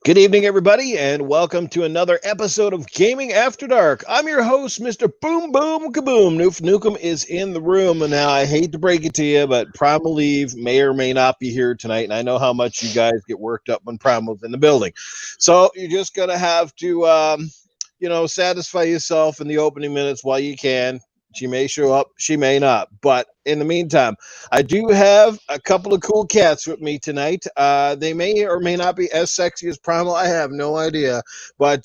Good evening, everybody, and welcome to another episode of Gaming After Dark. I'm your host, Mr. Boom Boom Kaboom. Noof Nukem is in the room, and now I hate to break it to you, but Primal Eve may or may not be here tonight, and I know how much you guys get worked up when Primal's in the building. So you're just going to have to, satisfy yourself in the opening minutes while you can. She may show up, she may not. But in the meantime, I do have a couple of cool cats with me tonight. They may or may not be as sexy as Primal. I have no idea. But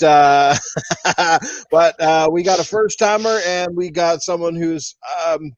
we got a first timer, and we got someone who's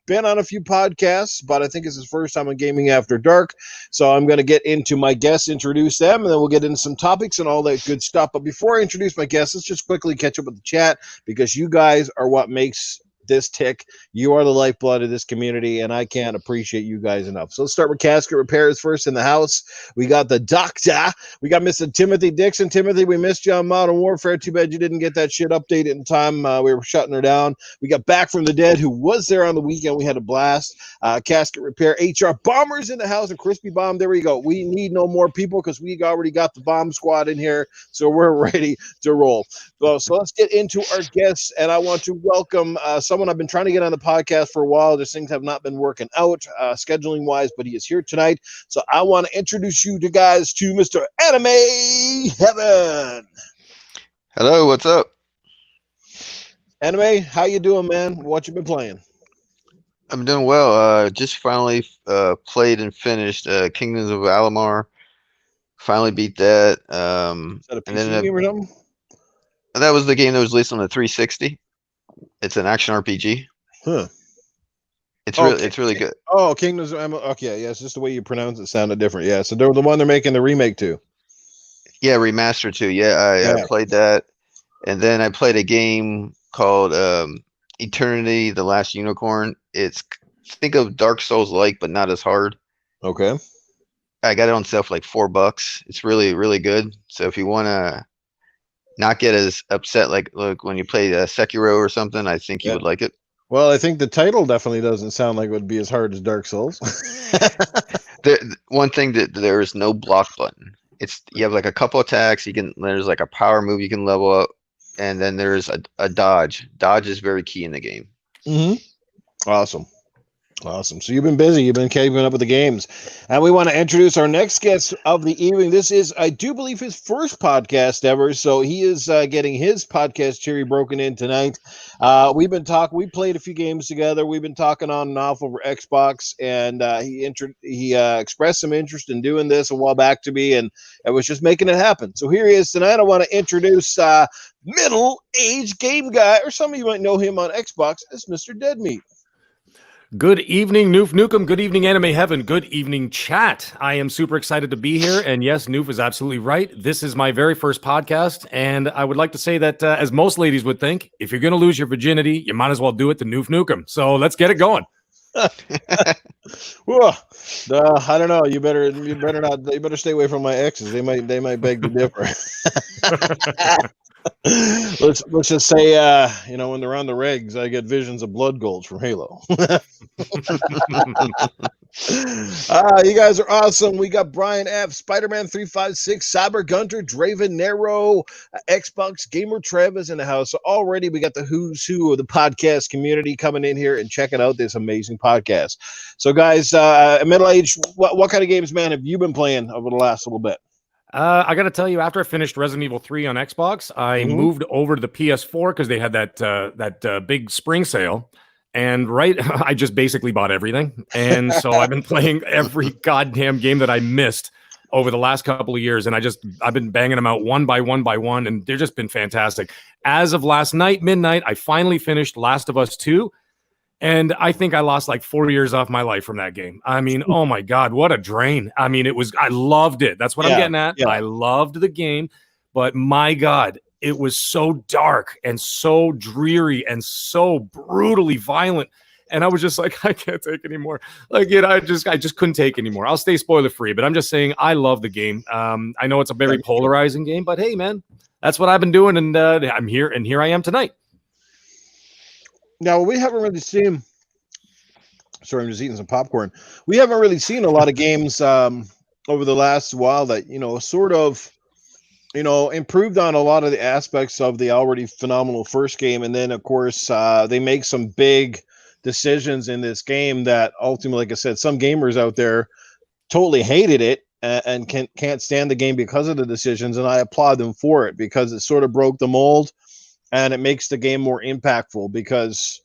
been on a few podcasts, but I think it's his first time on Gaming After Dark. So I'm going to get into my guests, introduce them, and then we'll get into some topics and all that good stuff. But before I introduce my guests, let's just quickly catch up with the chat, because you guys are what makes this tick. You are the lifeblood of this community, and I can't appreciate you guys enough. So let's start with casket repairs first in the house. We got the doctor. We got Mr. Timothy Dixon. Timothy, we missed you on Modern Warfare. Too bad you didn't get that shit updated in time. We were shutting her down. We got Back from the Dead, who was there on the weekend. We had a blast. Casket repair. HR Bombers in the house, and Crispy Bomb. There we go. We need no more people because we already got the bomb squad in here, so we're ready to roll. So let's get into our guests, and I want to welcome someone I've been trying to get on the podcast for a while. These things have not been working out scheduling wise, but he is here tonight. So I want to introduce you guys to Mr. Anime Heaven. Hello, what's up? Anime, how you doing, man? What you been playing? I'm doing well. Just finally played and finished Kingdoms of Alamar. Finally beat that. Is that a PC and then game or something? that was the game that was released on the 360. It's an action RPG. Huh. It's really good. Oh, Kingdoms of Amalur. Okay, yeah, it's just the way you pronounce it sounded different. Yeah, so they're the one they're making the remake to. Yeah, remastered too. Yeah, I played that, and then I played a game called Eternity: The Last Unicorn. It's think of Dark Souls like, but not as hard. Okay. I got it on sale for like $4. It's really, really good. So if you want to not get as upset like when you play Sekiro or something, I think you would like it. Well, I think the title definitely doesn't sound like it would be as hard as Dark Souls. One thing that there is no block button. You have like a couple attacks. There's like a power move you can level up, and then there's a dodge. Dodge is very key in the game. Mm-hmm. Awesome. So you've been busy. You've been keeping up with the games. And we want to introduce our next guest of the evening. This is, I do believe, his first podcast ever. So he is getting his podcast cherry broken in tonight. We played a few games together. We've been talking on and off over Xbox. And he expressed some interest in doing this a while back to me. And I was just making it happen. So here he is tonight. I want to introduce MiddleAge Game Guy, or some of you might know him on Xbox as Mr. Deadmeat. Good evening, Noof Nukem. Good evening, Anime Heaven. Good evening, chat. I am super excited to be here. And yes, Noof is absolutely right. This is my very first podcast. And I would like to say that, as most ladies would think, if you're going to lose your virginity, you might as well do it to Noof Nukem. So let's get it going. Whoa. I don't know. You better not. You better stay away from my exes. They might beg to differ. Let's just say, when they're on the regs, I get visions of blood gold from Halo. You guys are awesome. We got Brian F, Spider-Man 356, Cyber Gunter, Draven Nero, Xbox Gamer Trev is in the house. So already we got the who's who of the podcast community coming in here and checking out this amazing podcast. So guys, MiddleAge, what kind of games, man, have you been playing over the last little bit? I got to tell you, after I finished Resident Evil 3 on Xbox, I moved over to the PS4 because they had that big spring sale. And I just basically bought everything. And so I've been playing every goddamn game that I missed over the last couple of years. And I've been banging them out one by one. And they've just been fantastic. As of last night, midnight, I finally finished Last of Us 2. And I think I lost like 4 years off my life from that game. I mean, oh my God, what a drain. I mean, I loved it. That's what I'm getting at. Yeah. I loved the game, but my God, it was so dark and so dreary and so brutally violent. And I was just like, I can't take anymore. I just couldn't take anymore. I'll stay spoiler free, but I'm just saying I love the game. I know it's a very polarizing game, but hey, man, that's what I've been doing. And I'm here, and here I am tonight. Now, we haven't really seen. Sorry, I'm just eating some popcorn. We haven't really seen a lot of games over the last while that sort of improved on a lot of the aspects of the already phenomenal first game, and then of course they make some big decisions in this game that ultimately, like I said, some gamers out there totally hated it and can't stand the game because of the decisions, and I applaud them for it because it sort of broke the mold and it makes the game more impactful because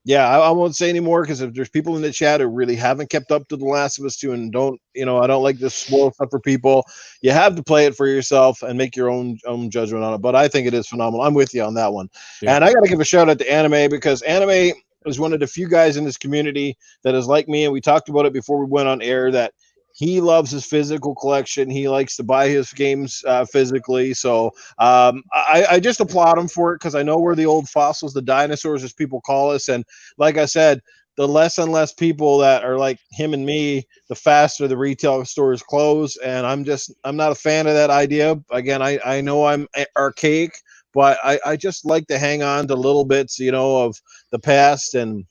yeah, I won't say anymore because if there's people in the chat who really haven't kept up to The Last of Us 2 and don't, I don't like to spoil stuff for people. You have to play it for yourself and make your own judgment on it. But I think it is phenomenal. I'm with you on that one. Yeah. And I got to give a shout out to Anime because Anime is one of the few guys in this community that is like me. And we talked about it before we went on air that he loves his physical collection. He likes to buy his games physically. So I just applaud him for it because I know we're the old fossils, the dinosaurs, as people call us. And like I said, the less and less people that are like him and me, the faster the retail stores close. And I'm not a fan of that idea. Again, I know I'm archaic, but I just like to hang on to little bits, of the past and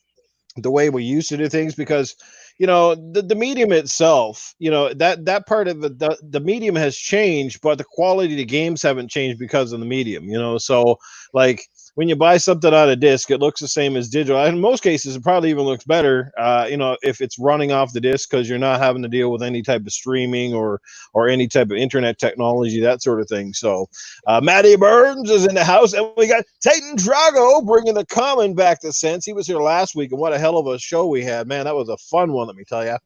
the way we used to do things because the medium itself, that part of the medium has changed, but the quality of the games haven't changed because of the medium, so like when you buy something on a disc, it looks the same as digital. In most cases, it probably even looks better, if it's running off the disc because you're not having to deal with any type of streaming or any type of internet technology, that sort of thing. So, Matty Burns is in the house, and we got Titan Drago bringing the common back to sense. He was here last week, and what a hell of a show we had, man! That was a fun one, let me tell you.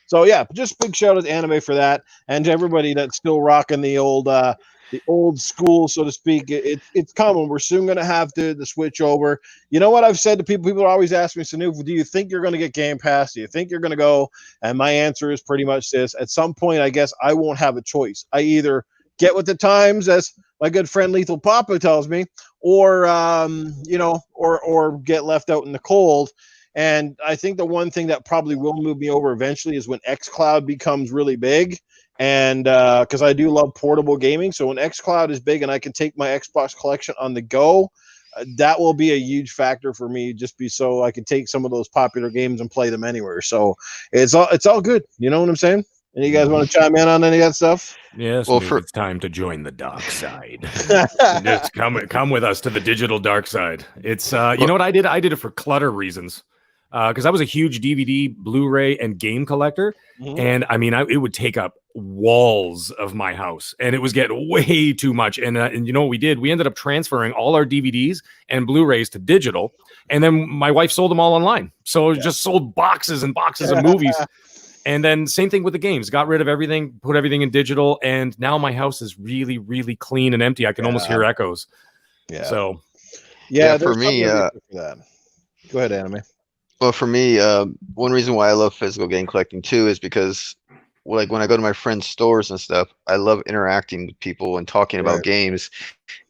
So yeah, just big shout out to Anime for that, and to everybody that's still rocking the old school, so to speak. It's coming. We're soon going to have the switch over. You know what I've said to people? People always ask me, Sanoop, do you think you're going to get Game Pass? Do you think you're going to go? And my answer is pretty much this. At some point, I guess I won't have a choice. I either get with the times, as my good friend Lethal Papa tells me, or or get left out in the cold. And I think the one thing that probably will move me over eventually is when xCloud becomes really big. And because I do love portable gaming. So when xCloud is big and I can take my Xbox collection on the go, that will be a huge factor for me, just be so I can take some of those popular games and play them anywhere. So it's all good. You know what I'm saying? And you guys want to chime in on any of that stuff? Yes, well, it's time to join the dark side. Just come with us to the digital dark side. It's you know what I did? I did it for clutter reasons. Because I was a huge DVD, Blu-ray, and game collector. Mm-hmm. And I mean, it would take up walls of my house, and it was getting way too much. And you know what we did? We ended up transferring all our DVDs and Blu-rays to digital, and then my wife sold them all online. So it just sold boxes and boxes of movies. And then same thing with the games. Got rid of everything, put everything in digital, and now my house is really, really clean and empty. I can almost hear echoes. Yeah. So, for me, for that. Go ahead, Anime. Well, for me, one reason why I love physical game collecting too is because, like, when I go to my friends' stores and stuff, I love interacting with people and talking about games.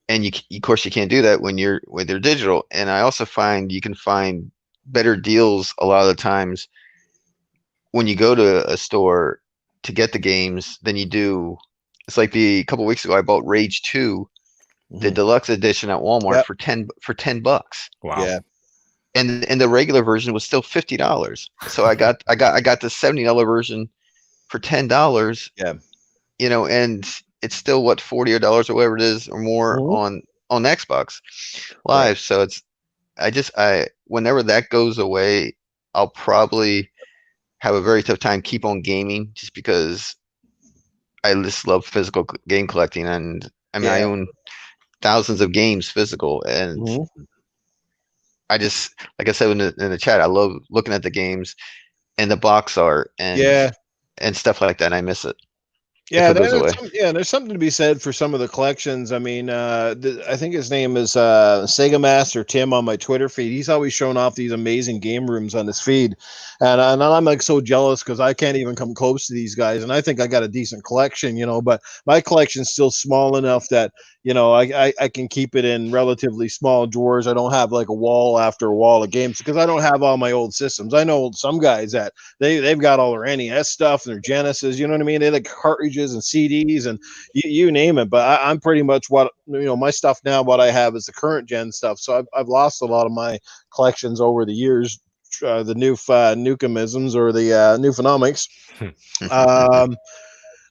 And of course, you can't do that when they're digital. And I also find you can find better deals a lot of the times when you go to a store to get the games than you do. It's like a couple weeks ago, I bought Rage 2, the deluxe edition at Walmart for $10. Wow. Yeah. And the regular version was still $50. So I got the $70 version for $10. Yeah. And it's still what, $40 or whatever it is or more on Xbox Live. Right. So I whenever that goes away, I'll probably have a very tough time keep on gaming just because I just love physical game collecting, and I mean I own thousands of games physical, and I just, like I said in the chat, I love looking at the games and the box art and stuff like that. And I miss it. Yeah, there's something to be said for some of the collections. I mean, I think his name is Sega Master Tim on my Twitter feed. He's always showing off these amazing game rooms on his feed, and I'm like so jealous because I can't even come close to these guys. And I think I got a decent collection, but my collection's still small enough that I can keep it in relatively small drawers. I don't have like a wall after a wall of games because I don't have all my old systems. I know some guys that they've got all their NES stuff and their Genesis. You know what I mean? They like cartridges and CDs and you name it. But I'm pretty much what my stuff now. What I have is the current gen stuff. So I've lost a lot of my collections over the years. The new Nukemisms or the new phenomics.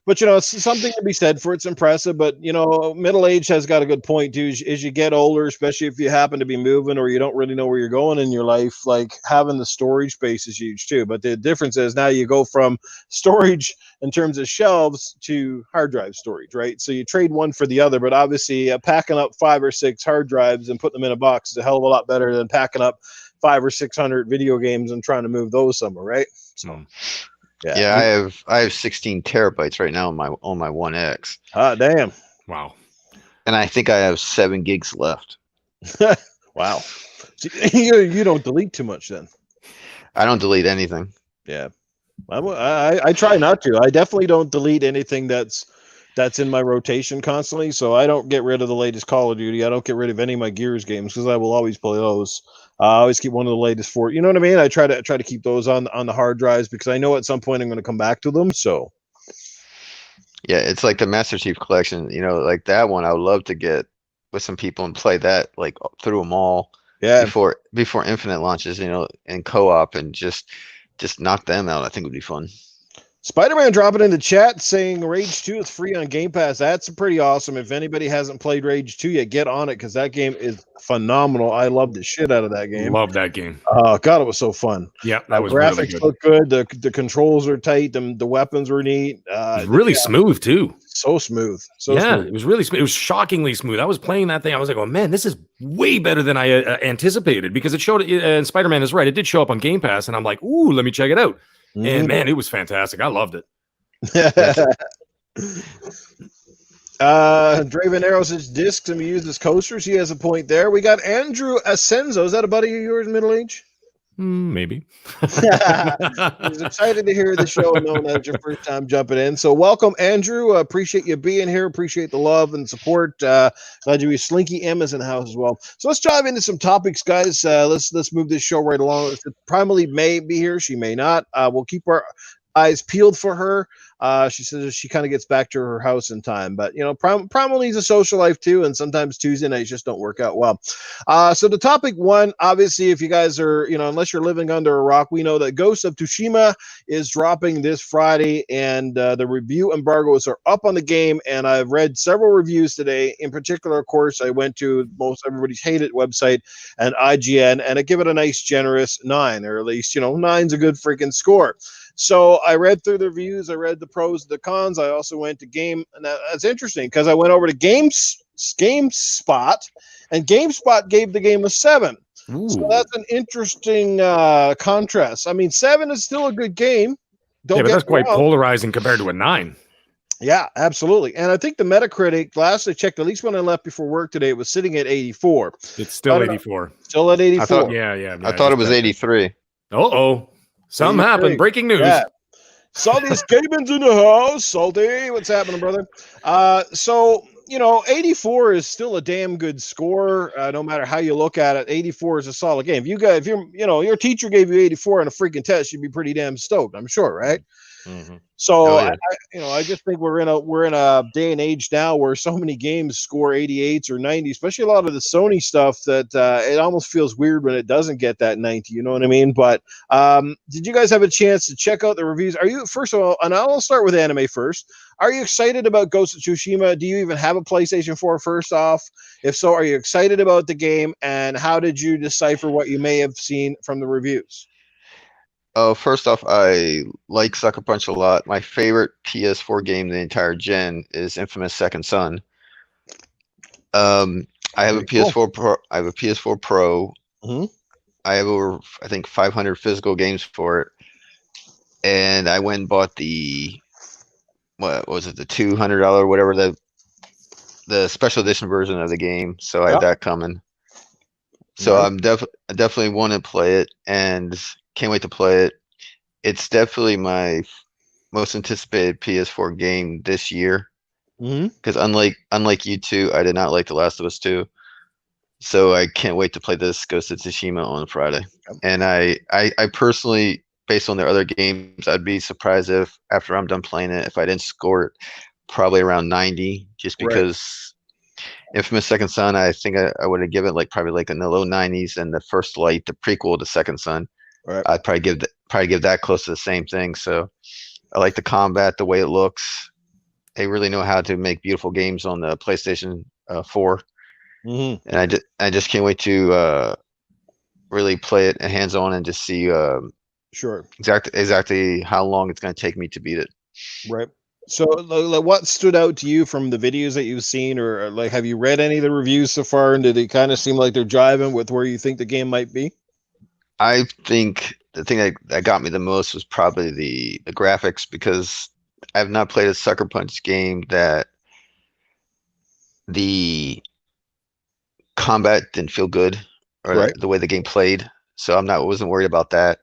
But it's something to be said for it's impressive. But MiddleAge has got a good point too. As you get older, especially if you happen to be moving or you don't really know where you're going in your life, like having the storage space is huge too. But the difference is now you go from storage in terms of shelves to hard drive storage, right? So you trade one for the other. But obviously, packing up 5 or 6 hard drives and putting them in a box is a hell of a lot better than packing up 500 or 600 video games and trying to move those somewhere, right? So. Yeah, I have 16 terabytes right now on my One X. Ah, damn. Wow. And I think I have 7 gigs left. Wow. You don't delete too much then. I don't delete anything. Yeah. I try not to. I definitely don't delete anything that's in my rotation constantly. So I don't get rid of the latest Call of Duty. I don't get rid of any of my Gears games because I will always play those. I always keep one of the latest for you know what I mean. I try to keep those on the hard drives because I know at some point I'm going to come back to them. So yeah, it's like the Master Chief Collection. Like that one. I would love to get with some people and play that like through them all. Yeah. Before Infinite launches, and co-op and just knock them out. I think would be fun. Spider-Man dropping in the chat saying Rage 2 is free on Game Pass. That's pretty awesome. If anybody hasn't played Rage 2 yet, get on it because that game is phenomenal. I love the shit out of that game. Love that game. Oh, God, it was so fun. Yeah, that was graphics really good. look good. The controls are tight. The weapons were neat. It was really smooth, too. So smooth. Smooth. It was really smooth. It was shockingly smooth. I was playing that thing. I was like, oh, man, this is way better than I anticipated because it showed, and Spider-Man is right. It did show up on Game Pass, and I'm like, ooh, let me check it out. Mm-hmm. And, man, it was fantastic. I loved it. Draven Arrow says discs and we use as coasters. He has a point there. We got Andrew Asenzo. Is that a buddy of yours, MiddleAge? Maybe. He's excited to hear the show and knowing that it's your first time jumping in. So welcome, Andrew. Appreciate you being here. Appreciate the love and support. Glad you be Slinky M is in the house as well. So let's dive into some topics, guys. Let's move this show right along. Primal Even may be here. She may not. We'll keep our eyes peeled for her. She says she kind of gets back to her house in time, but Primal needs a social life too, and sometimes Tuesday nights just don't work out well. So the topic one, obviously, if you guys are, unless you're living under a rock, we know that Ghost of Tsushima is dropping this Friday, and the review embargoes are up on the game, and I've read several reviews today. In particular, of course, I went to most everybody's hated website and IGN, and I give it a nice generous 9, or at least 9's a good freaking score. So I read through the reviews. I read the pros and the cons. I also went to Game, and that's interesting because I went over to GameSpot, and GameSpot gave the game a 7. Ooh. So that's an interesting contrast. I mean, 7 is still a good game. But that's quite polarizing compared to a 9. Yeah, absolutely. And I think the Metacritic, last I checked, at least when I left before work today, it was sitting at 84. It's still 84. Still at 84. I thought, I thought it was 83. Uh-oh. Something happened. Breaking news. Yeah. Salty's Cabins in the house. Salty, what's happening, brother? So 84 is still a damn good score. No matter how you look at it, 84 is a solid game. If your teacher gave you 84 on a freaking test, you'd be pretty damn stoked, I'm sure, right? Mm-hmm. So I just think we're in a day and age now where so many games score 88s or 90s, especially a lot of the Sony stuff that it almost feels weird when it doesn't get that 90. You know what I mean? But did you guys have a chance to check out the reviews? Are you, first of all, and I'll start with anime first. Are you excited about Ghost of Tsushima? Do you even have a PlayStation 4 first off? If so, are you excited about the game? And how did you decipher what you may have seen from the reviews? Oh, first off, I like Sucker Punch a lot. My favorite PS4 game in the entire gen is Infamous Second Son. I have a PS4 Pro. I have a PS4 Pro. Mm-hmm. I have over, I think, 500 physical games for it, and I went and bought the what was it, the $200 whatever the special edition version of the game. So I have that coming. So I'm definitely want to play it and can't wait to play it. It's definitely my most anticipated PS4 game this year. Because unlike you two, I did not like The Last of Us 2. So I can't wait to play this Ghost of Tsushima on Friday. And I personally, based on their other games, I'd be surprised if after I'm done playing it, if I didn't score it probably around 90, just because Infamous Second Son, I think I would have given it probably in the low 90s, and the First Light, the prequel to Second Son, I'd probably give that close to the same thing. So I like the combat, the way it looks. they really know how to make beautiful games on the PlayStation 4. Mm-hmm. And I just can't wait to really play it hands on and just see Sure. exactly how long it's going to take me to beat it. Right. So, like, what stood out to you from the videos that you've seen, or like, have you read any of the reviews so far, and did it kind of seem like they're jiving with where you think the game might be? I think the thing that got me the most was probably the graphics, because I've not played a Sucker Punch game that the combat didn't feel good, or Right. the way the game played. So wasn't worried about that.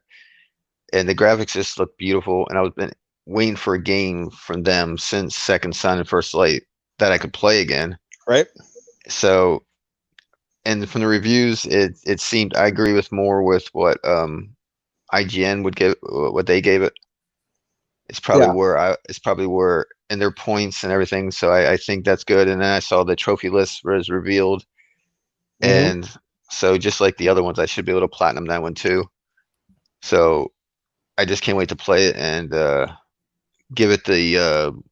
And the graphics just look beautiful. And I was been waiting for a game from them since Second Son and First Light that I could play again. Right. So, and from the reviews, it seemed, I agree with more with what IGN would give, what they gave it. It's probably where in their points and everything. So I think that's good. And then I saw the trophy list was revealed. Mm-hmm. And so just like the other ones, I should be able to platinum that one too. So I just can't wait to play it and give it the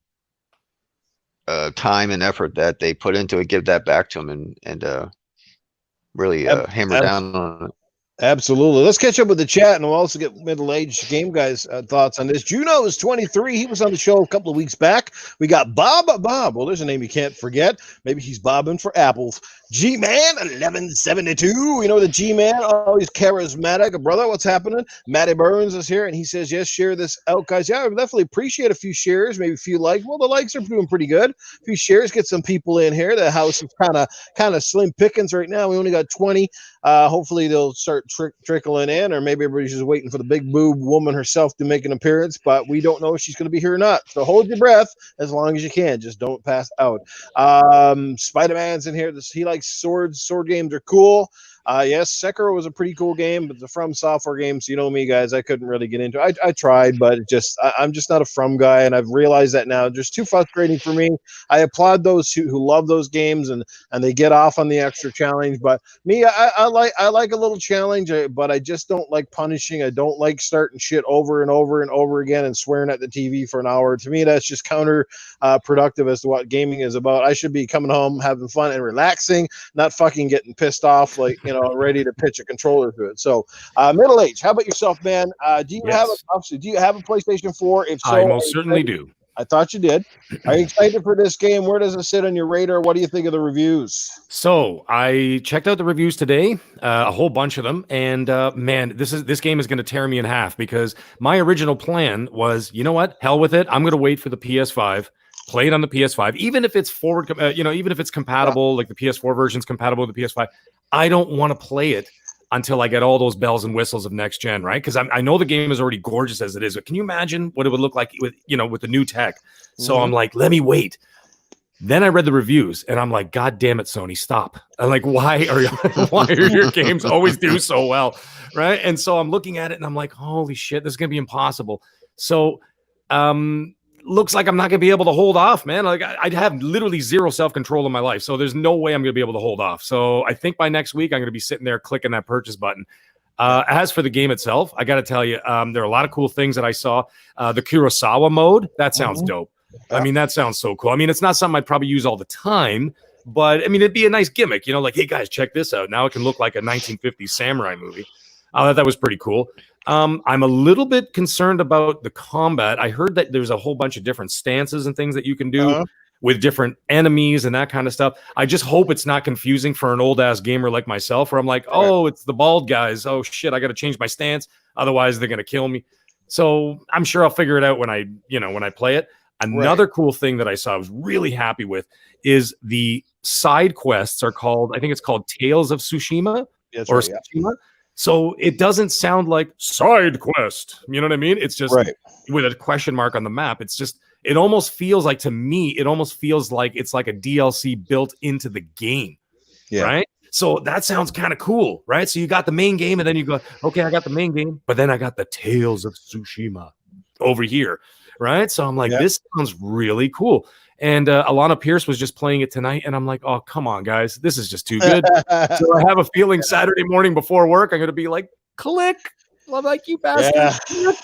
time and effort that they put into it, give that back to them, and really hammer down on it. Absolutely. Let's catch up with the chat, and we'll also get middle-aged game guys' thoughts on this. Juno is 23. He was on the show a couple of weeks back. We got Bob. Well, there's a name you can't forget. Maybe he's bobbing for apples. G-Man 1172. We know the G-Man, always charismatic. Brother, what's happening? Matty Burns is here, and he says, yes, share this out, guys. Yeah, I would definitely appreciate a few shares, maybe a few likes. Well, the likes are doing pretty good. A few shares, get some people in here. The house is kind of slim pickings right now. We only got 20. Hopefully they'll start trickling in, or maybe everybody's just waiting for the big boob woman herself to make an appearance, but we don't know if she's going to be here or not. So hold your breath as long as you can. Just don't pass out. Spider-Man's in here. He likes swords. Sword games are cool. Yes, Sekiro was a pretty cool game, but the From Software games, you know me, guys, I couldn't really get into it. I tried, but I'm just not a From guy, and I've realized that now. Just too frustrating for me. I applaud those who love those games, and they get off on the extra challenge. But me, I like a little challenge, but I just don't like punishing. I don't like starting shit over and over and over again and swearing at the TV for an hour. To me, that's just counterproductive as to what gaming is about. I should be coming home, having fun and relaxing, not fucking getting pissed off, like, ready to pitch a controller to it. So, MiddleAge, how about yourself, man? Do you have a PlayStation 4? If so, I most certainly do. I thought you did. Are you excited for this game? Where does it sit on your radar? What do you think of the reviews? So I checked out the reviews today, a whole bunch of them, and man, this game is going to tear me in half, because my original plan was, you know what, hell with it. I'm going to wait for the PS5, play it on the PS5, even if it's forward, even if it's compatible, like the PS4 version's compatible with the PS5. I don't want to play it until I get all those bells and whistles of next gen, right? Because I know the game is already gorgeous as it is, but can you imagine what it would look like with the new tech? So I'm like, let me wait. Then I read the reviews, and I'm like, God damn it, Sony, stop! I'm like, why are your games always do so well, right? And so I'm looking at it, and I'm like, holy shit, this is gonna be impossible. So, looks like I'm not gonna be able to hold off, man. Like I'd have literally zero self-control in my life, so there's no way I'm gonna be able to hold off. So I think by next week I'm gonna be sitting there clicking that purchase button. As for the game itself, I got to tell you, there are a lot of cool things that I saw. The Kurosawa mode, that sounds dope. Yeah. I mean, that sounds so cool. I mean, it's not something I'd probably use all the time, but I mean, it'd be a nice gimmick, like, hey guys, check this out. Now it can look like a 1950s samurai movie. That was pretty cool. I'm a little bit concerned about the combat. I heard that there's a whole bunch of different stances and things that you can do with different enemies and that kind of stuff. I just hope it's not confusing for an old ass gamer like myself, where I'm like, oh, it's the bald guys. Oh shit, I got to change my stance. Otherwise they're going to kill me. So I'm sure I'll figure it out when I play it. Another cool thing that I saw I was really happy with is the side quests are called, I think it's called Tales of Tsushima. That's or right, Tsushima. So it doesn't sound like side quest. You know what I mean? It's just with a question mark on the map. It's just, it almost feels like, to me, it almost feels like it's like a DLC built into the game. Yeah. Right? So that sounds kind of cool, right? So you got the main game, and then you go, okay, I got the main game, but then I got the Tales of Tsushima over here, right? So I'm like, this sounds really cool. And Alana Pierce was just playing it tonight, and I'm like, oh, come on, guys. This is just too good. So I have a feeling Saturday morning before work, I'm going to be like, click. I'm like, you bastard.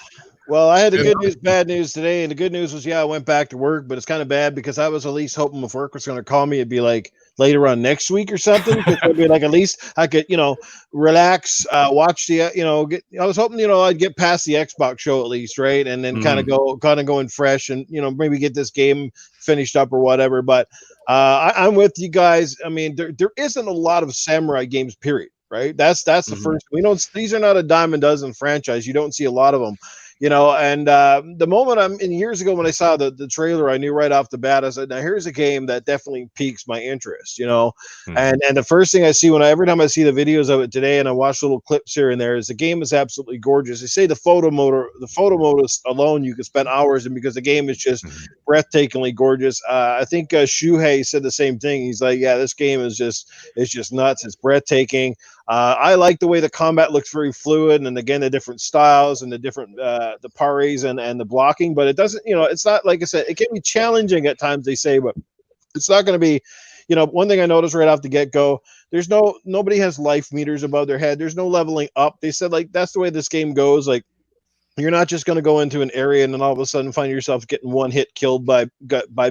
Well, I had the good news, bad news today, and the good news was, I went back to work, but it's kind of bad because I was at least hoping if work was going to call me, it'd be like later on next week or something. It'd be like at least I could, relax, watch the, I was hoping, I'd get past the Xbox show at least, right, and then kind of go in fresh, and maybe get this game finished up or whatever. But I'm with you guys. I mean, there isn't a lot of samurai games, period. Right? That's the first. We don't. These are not a dime a dozen franchise. You don't see a lot of them. And the moment years ago when I saw the trailer, I knew right off the bat, I said, now here's a game that definitely piques my interest, and the first thing I see every time I see the videos of it today, and I watch little clips here and there, is the game is absolutely gorgeous. They say the photo mode alone, you could spend hours in, because the game is just breathtakingly gorgeous. I think Shuhei said the same thing. He's like, yeah, this game is just nuts. It's breathtaking. I like the way the combat looks very fluid, and again, the different styles and the different the parries and the blocking, but it doesn't, it's not, like I said, it can be challenging at times, they say, but it's not going to be, one thing I noticed right off the get-go, there's nobody has life meters above their head. There's no leveling up. They said, like, that's the way this game goes. Like, you're not just going to go into an area and then all of a sudden find yourself getting one hit killed by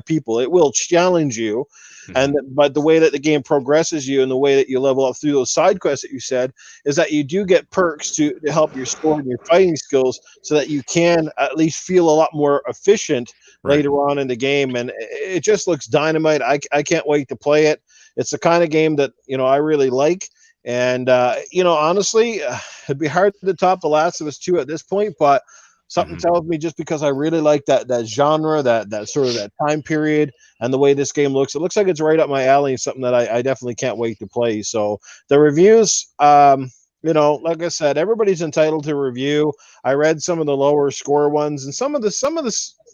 people. It will challenge you. But the way that the game progresses you and the way that you level up through those side quests that you said is that you do get perks to help your score and your fighting skills, so that you can at least feel a lot more efficient later on in the game. And it just looks dynamite. I can't wait to play it. It's the kind of game that, I really like. And, honestly, it'd be hard to top The Last of Us 2 at this point, but something tells me, just because I really like that genre, that sort of that time period, and the way this game looks, it looks like it's right up my alley, and something that I definitely can't wait to play. So the reviews, like I said, everybody's entitled to review. I read some of the lower score ones, and some of the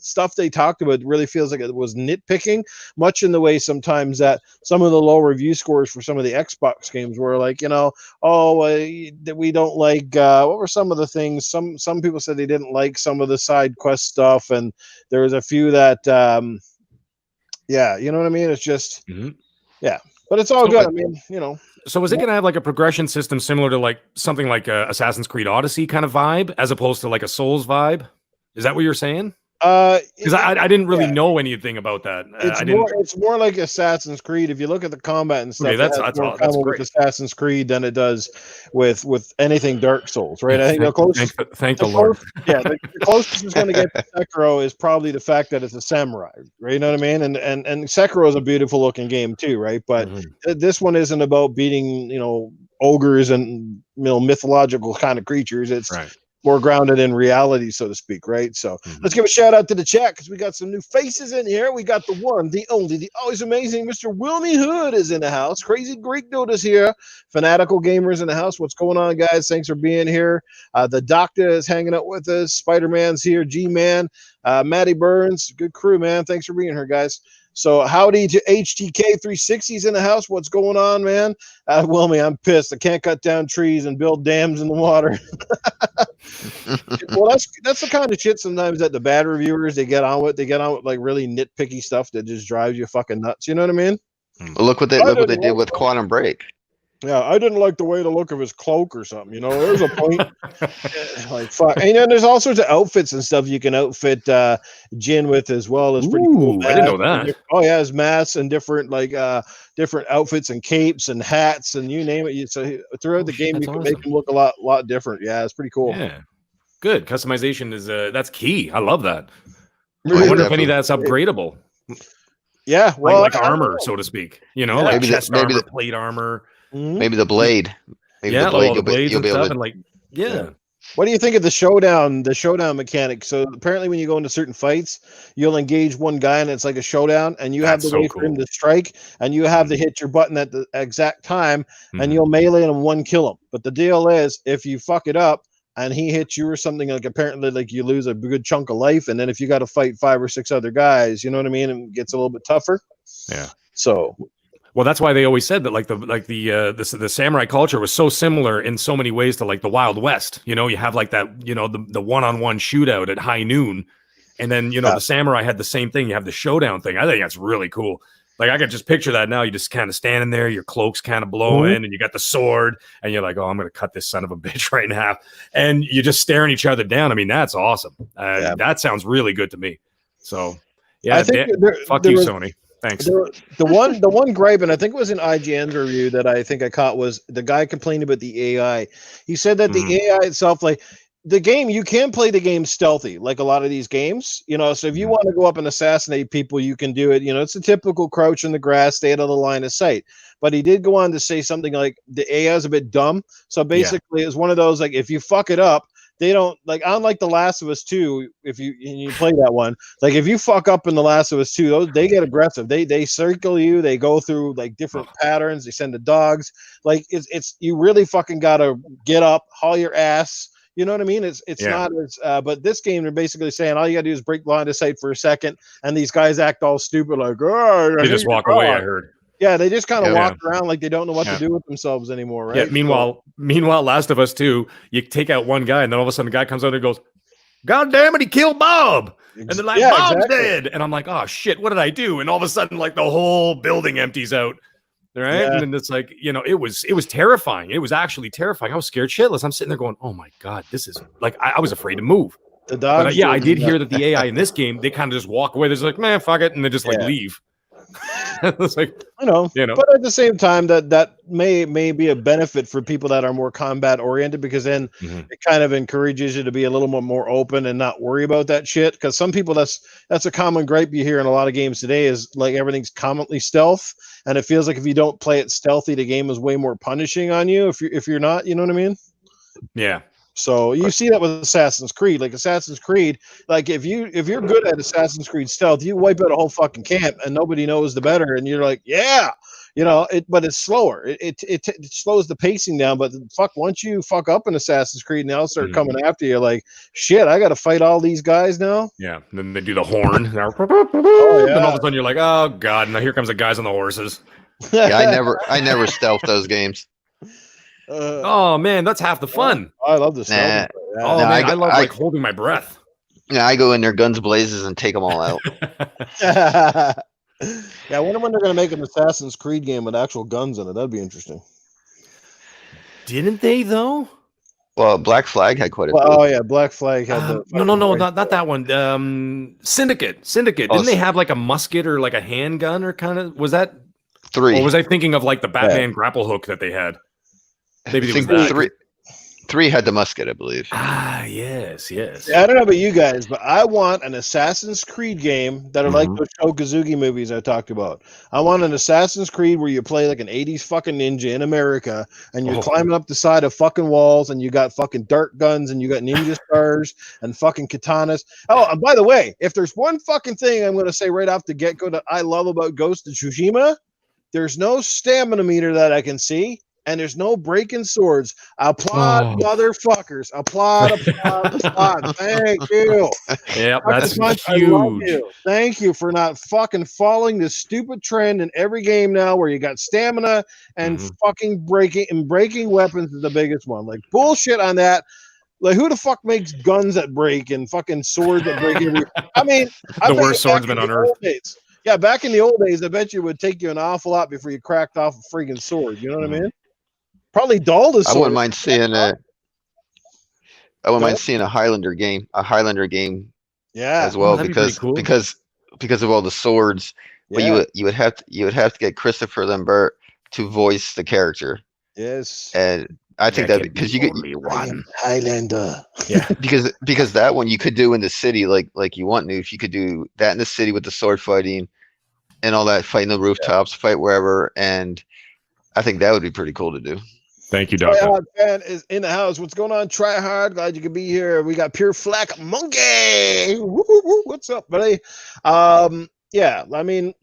stuff they talked about really feels like it was nitpicking, much in the way sometimes that some of the low review scores for some of the Xbox games were like, we don't like, what were some of the things? Some people said they didn't like some of the side quest stuff, and there was a few that, you know what I mean? It's just, but it's all good. I mean, So is it going to have like a progression system similar to like something like a Assassin's Creed Odyssey kind of vibe, as opposed to like a Souls vibe? Is that what you're saying? Because I didn't really know anything about that. It's more like Assassin's Creed. If you look at the combat and stuff, okay, that's great. With Assassin's Creed than it does with anything Dark Souls, right? I think the closest, thank the Lord. The closest it's going to get to Sekiro is probably the fact that it's a samurai, right? You know what I mean? And Sekiro is a beautiful looking game too, right? But this one isn't about beating, ogres and mythological kind of creatures. It's more grounded in reality, so to speak, right? So let's give a shout out to the chat, because we got some new faces in here. We got the one, the only, the always amazing Mr. Wilmy Hood is in the house. Crazy Greek Dude is here. Fanatical Gamers in the house. What's going on, guys? Thanks for being here. The Doctor is hanging out with us. Spider-Man's here. G-Man. Matty Burns. Good crew, man. Thanks for being here, guys. So howdy to HTK 360s in the house. What's going on, man? Wilmy, I'm pissed. I can't cut down trees and build dams in the water. Well, that's the kind of shit sometimes that the bad reviewers they get on with like really nitpicky stuff that just drives you fucking nuts. You know what I mean? Well, look what they did with Quantum Break. Yeah, I didn't like the way the look of his cloak or something. There's a point. Like fuck. And there's all sorts of outfits and stuff you can outfit Jin with as well. It's pretty cool. I didn't know that. Oh yeah, his masks and different outfits and capes and hats and you name it. So throughout the game, you can make him look a lot different. Yeah, it's pretty cool. Yeah, good customization is that's key. I love that. I wonder if any of that's upgradable. Yeah, well, like armor, so to speak. Like maybe chest armor, plate armor. Maybe the blade. Maybe the blade. You'll be able to. What do you think of the showdown mechanic? So apparently when you go into certain fights, you'll engage one guy and it's like a showdown, and you have to wait for him to strike, and you have to hit your button at the exact time, and you'll melee him and one kill him. But the deal is, if you fuck it up and he hits you or something, like apparently like you lose a good chunk of life, and then if you got to fight 5 or 6 other guys, you know what I mean, it gets a little bit tougher. Yeah. So. Well, that's why they always said that the samurai culture was so similar in so many ways to like the Wild West. You have like that, the one-on-one shootout at high noon. And then, the samurai had the same thing. You have the showdown thing. I think that's really cool. Like I could just picture that now. You just kind of standing there, your cloak's kind of blowing, and you got the sword, and you're like, "Oh, I'm gonna cut this son of a bitch right in half," and you're just staring each other down. I mean, that's awesome. That sounds really good to me. So, yeah, I think fuck you, Sony. Thanks. The one gripe, and I think it was an IGN's review that I think I caught, was the guy complaining about the AI. He said that the AI itself, like the game, you can play the game stealthy, like a lot of these games, you know. So if you want to go up and assassinate people, you can do it. You know, it's a typical crouch in the grass, stay out of the line of sight. But he did go on to say something like the AI is a bit dumb. So basically, it's one of those, like, if you fuck it up, they don't, like, unlike The Last of Us 2, if you play that one, like if you fuck up in The Last of Us 2, they get aggressive. They circle you, they go through like different patterns, they send the dogs. Like it's you really fucking gotta get up, haul your ass. You know what I mean? It's not as but this game, they're basically saying all you gotta do is break line of sight for a second, and these guys act all stupid, like, oh, they just walk away, I heard. Yeah, they just kind of walk around like they don't know what to do with themselves anymore, right? Yeah. Meanwhile, Last of Us 2, you take out one guy, and then all of a sudden, the guy comes out and goes, "God damn it, he killed Bob!" And they're like, "Bob's dead!" And I'm like, "Oh shit, what did I do?" And all of a sudden, like the whole building empties out, right? Yeah. And then it's like, you know, it was terrifying. It was actually terrifying. I was scared shitless. I'm sitting there going, "Oh my god, this is like," I was afraid to move. The dogs. But I did hear that the AI in this game, they kind of just walk away. They're just like, "Man, fuck it," and they just like leave. It's like, I know, but at the same time, that may be a benefit for people that are more combat oriented, because then it kind of encourages you to be a little more open and not worry about that shit. Because some people, that's a common gripe you hear in a lot of games today, is like everything's commonly stealth, and it feels like if you don't play it stealthy, the game is way more punishing on you if you're not. You know what I mean? Yeah. So you see that with Assassin's Creed. Like Assassin's Creed, like if you're good at Assassin's Creed stealth, you wipe out a whole fucking camp and nobody knows the better, and you're like, yeah, you know it. But it's slower. It slows the pacing down. But fuck, once you fuck up in Assassin's Creed, now start coming after you. Like, shit, I got to fight all these guys now. Yeah. And then they do the horn. And all of a sudden you're like, oh god, now here comes the guys on the horses. Yeah, I never stealth those games. Oh man, that's half the fun. I love this. Nah. Oh man, I love like holding my breath. Yeah, I go in there guns blazes and take them all out. Yeah, I wonder when they're going to make an Assassin's Creed game with actual guns in it. That'd be interesting. Didn't they though? Well, Black Flag had quite a few. Oh yeah, Black Flag had the no, not that one. Syndicate. Didn't they have like a musket or like a handgun or kind of, was that 3? Or was I thinking of like the Batman grapple hook that they had? Maybe it was that. 3 had the musket, I believe. Yes. Yeah, I don't know about you guys, but I want an Assassin's Creed game that are like those Shokazuki movies I talked about. I want an Assassin's Creed where you play like an 80s fucking ninja in America, and you're climbing up the side of fucking walls, and you got fucking dart guns, and you got ninja stars and fucking katanas. Oh, and by the way, if there's one fucking thing I'm going to say right off the get-go that I love about Ghost of Tsushima, there's no stamina meter that I can see. And there's no breaking swords. Applaud, motherfuckers. Applaud. Thank you. Yeah, that's huge. Thank you for not fucking following this stupid trend in every game now where you got stamina and fucking breaking weapons is the biggest one. Like, bullshit on that. Like, who the fuck makes guns that break and fucking swords that break? I mean, the worst swordsman on earth. Yeah, back in the old days, I bet you it would take you an awful lot before you cracked off a freaking sword. You know what I mean? Probably dulled as I wouldn't mind seeing a Highlander game, as well, because of all the swords. Yeah. But you would have to get Christopher Lambert to voice the character. Yes, and I think that because you could Highlander. Yeah, because that one you could do in the city like you want to. If you could do that in the city with the sword fighting and all that, fighting the rooftops, fight wherever, and I think that would be pretty cool to do. Thank you, Doctor. Tryhard fan is in the house. What's going on, Tryhard? Glad you could be here. We got Pure Flack Monkey. What's up, buddy? Yeah, I mean,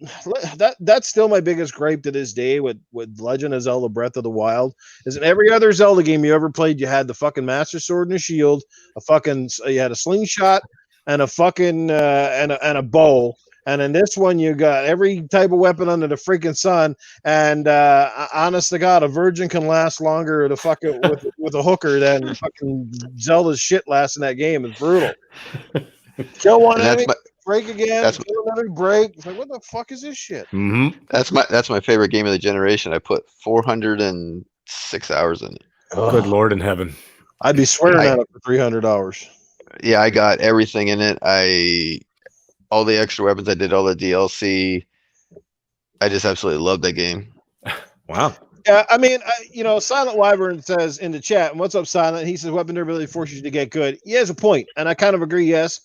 that's still my biggest gripe to this day with Legend of Zelda Breath of the Wild. Is in every other Zelda game you ever played, you had the fucking Master Sword and a shield, you had a slingshot and a fucking and a bow. And in this one, you got every type of weapon under the freaking sun. And honest to God, a virgin can last longer with a hooker than fucking Zelda's shit lasts in that game. It's brutal. Kill one enemy break again. That's Kill another break. It's like, what the fuck is this shit? Mm-hmm. that's my favorite game of the generation. I put 406 hours in it. Good Lord in heaven. I'd be swearing I- at it for $300. Yeah, I got everything in it. All the extra weapons. I did all the DLC. I just absolutely love that game. Wow. Yeah, I mean, Silent Wyvern says in the chat, and what's up, Silent? He says weapon durability forces you to get good. He has a point, and I kind of agree. Yes,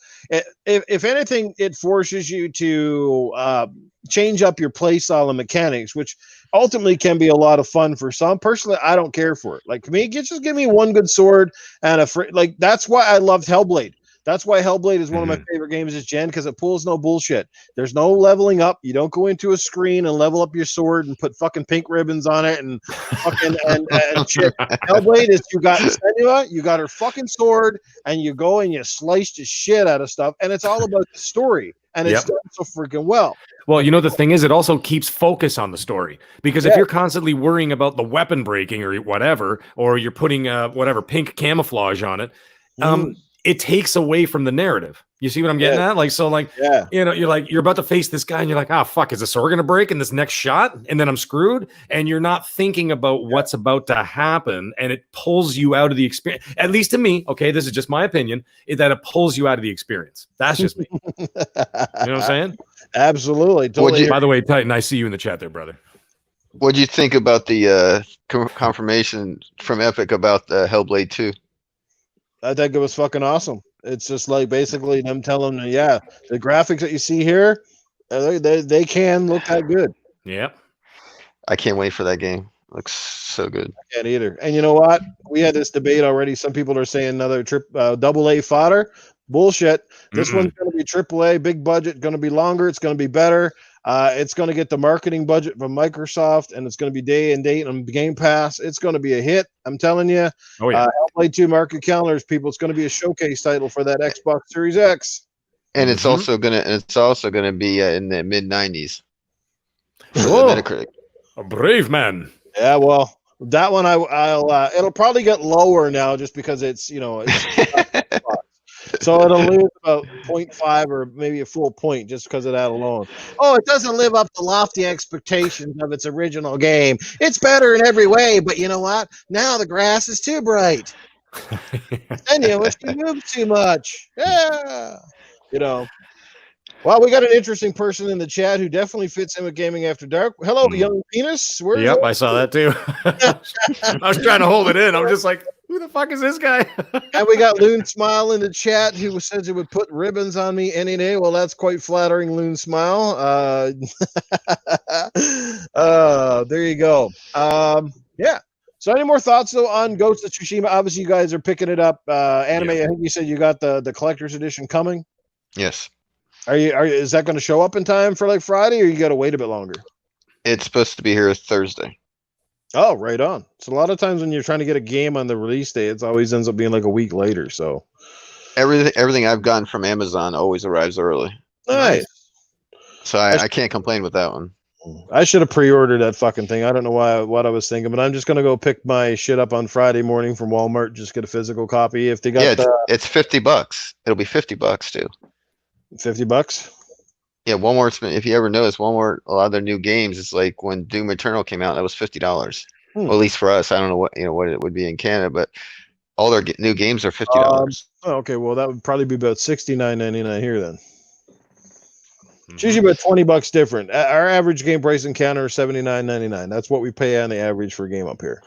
if anything, it forces you to change up your play style and mechanics, which ultimately can be a lot of fun for some. Personally, I don't care for it. Like me, just give me one good sword and like that's why I loved Hellblade. That's why Hellblade is one of my favorite games this gen, because it pulls no bullshit. There's no leveling up. You don't go into a screen and level up your sword and put fucking pink ribbons on it and fucking and shit. Hellblade is you got Senua, you got her fucking sword, and you go and you slice the shit out of stuff, and it's all about the story, and it's done so freaking well. Well, the thing is, it also keeps focus on the story, because if you're constantly worrying about the weapon breaking or whatever, or you're putting whatever pink camouflage on it, it takes away from the narrative. You see what I'm getting at? You're about to face this guy and you're like, oh, fuck, is the sword going to break in this next shot? And then I'm screwed. And you're not thinking about what's about to happen. And it pulls you out of the experience. At least to me, okay, this is just my opinion, is that it pulls you out of the experience. That's just me. You know what I'm saying? Absolutely. Totally. By the way, Titan, I see you in the chat there, brother. What'd you think about the confirmation from Epic about Hellblade 2? I think it was fucking awesome. It's just like basically them telling them, the graphics that you see here, they can look that good. Yeah. I can't wait for that game. Looks so good. I can't either. And you know what? We had this debate already. Some people are saying another double A fodder. Bullshit. This one's going to be triple A, big budget, going to be longer. It's going to be better. It's going to get the marketing budget from Microsoft, and it's going to be day and date on Game Pass. It's going to be a hit. I'm telling you. Oh yeah. Hellblade 2 market calendars, people. It's going to be a showcase title for that Xbox Series X. And it's also gonna be in the mid-90s. Whoa. Metacritic. A brave man. Yeah, well, that one I'll it'll probably get lower now just because it's so it'll lose about 0.5 or maybe a full point just because of that alone. Oh, it doesn't live up to lofty expectations of its original game. It's better in every way, but you know what? Now the grass is too bright. And you wish you moved too much. Yeah. Well, we got an interesting person in the chat who definitely fits in with Gaming After Dark. Hello, Young Penis. Yep, I saw that too. I was trying to hold it in. I was just like, who the fuck is this guy? And we got Loon Smile in the chat who says it would put ribbons on me any day. Well, that's quite flattering, Loon Smile. There you go. Yeah. So any more thoughts though on Ghost of Tsushima? Obviously, you guys are picking it up. Anime. I think you said you got the collector's edition coming. Yes. Is that going to show up in time for like Friday, or you got to wait a bit longer? It's supposed to be here Thursday. Oh, right on. So a lot of times when you're trying to get a game on the release day, it always ends up being like a week later. So everything I've gotten from Amazon always arrives early. Nice. So I can't complain with that one. I should have pre-ordered that fucking thing. I don't know what I was thinking, but I'm just gonna go pick my shit up on Friday morning from Walmart. Just get a physical copy if they got. It's $50. It'll be $50 too. $50. Yeah, Walmart's been, if you ever notice, Walmart, a lot of their new games, it's like when Doom Eternal came out, that was $50. Well, at least for us. I don't know what it would be in Canada, but all their new games are $50. Okay, well that would probably be about $69.99 here then. It's usually about $20 different. Our average game price in Canada is $79.99. That's what we pay on the average for a game up here.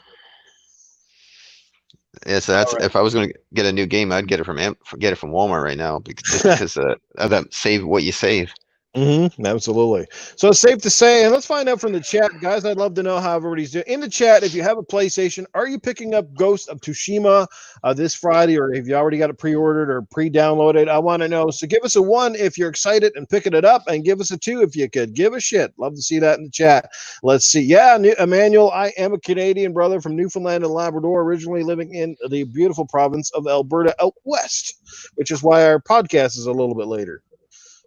Yeah, so that's if I was going to get a new game, I'd get it from Walmart right now because of that save what you save. Absolutely. So it's safe to say, and let's find out from the chat, guys. I'd love to know how everybody's doing. In the chat, if you have a PlayStation, are you picking up Ghost of Tsushima this Friday, or have you already got it pre-ordered or pre-downloaded? I want to know. So give us a 1 if you're excited and picking it up, and give us a 2 if you could. Give a shit. Love to see that in the chat. Let's see. Yeah, Emmanuel, I am a Canadian brother from Newfoundland and Labrador, originally living in the beautiful province of Alberta out west, which is why our podcast is a little bit later.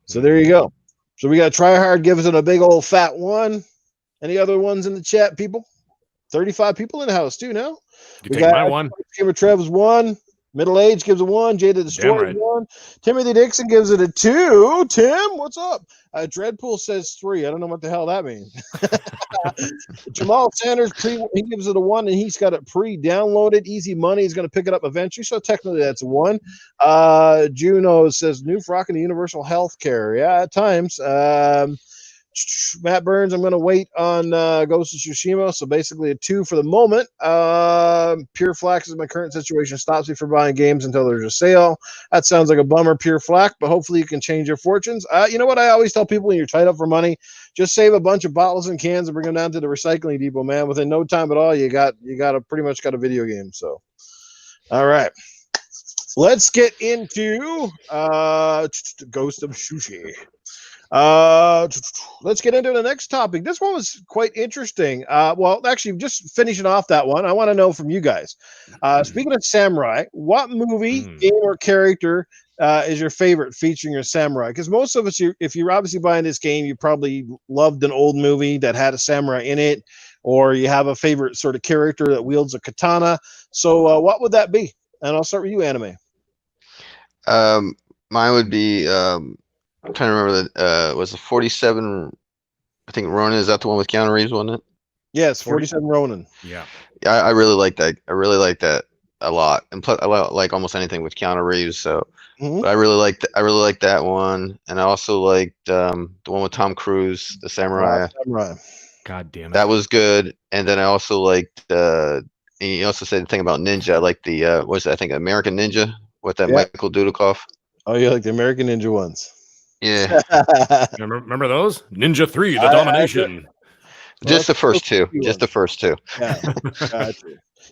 So there you go. So we got Try Hard, give us a big old fat 1. Any other ones in the chat, people? 35 people in the house too now. You take my 1. Gamer Trev's 1. MiddleAge gives it 1. Jada the Destroyer right. 1. Timothy Dixon gives it a 2. Tim, what's up? Dreadpool says 3. I don't know what the hell that means. Jamal Sanders, he gives it a 1, and he's got it pre-downloaded. Easy money. He's going to pick it up eventually, so technically that's a 1. Juno says, new frock in the universal health care. Yeah, at times. Matt Burns, I'm going to wait on Ghost of Tsushima, so basically a 2 for the moment. Pure Flax is my current situation. Stops me from buying games until there's a sale. That sounds like a bummer, Pure Flax, but hopefully you can change your fortunes. You know what I always tell people when you're tied up for money? Just save a bunch of bottles and cans and bring them down to the recycling depot, man. Within no time at all, you got pretty much got a video game. So, all right. Let's get into Ghost of Tsushima. Let's get into the next topic. This one was quite interesting. Well, actually, just finishing off that one, I want to know from you guys. Speaking of samurai, what movie, game, or character is your favorite featuring your samurai? Because most of us, if you're obviously buying this game, you probably loved an old movie that had a samurai in it, or you have a favorite sort of character that wields a katana. So, what would that be? And I'll start with you, Anime. Mine would be. I'm trying to remember that. Was the 47? I think Ronin, is that the one with Keanu Reeves, wasn't it? Yes, 47 Ronin. Yeah. I really like that. I really like that a lot, and plus, I like almost anything with Keanu Reeves. So, but I really like that one, and I also liked the one with Tom Cruise, the Samurai. God damn it, that was good. And then I also liked. You also said the thing about Ninja. I like the what was that? I think American Ninja with that Michael Dudikoff. Oh, you like the American Ninja ones? Yeah. remember those? Ninja 3, The Domination. Just the first two. Just the first two. Yeah. Gotcha.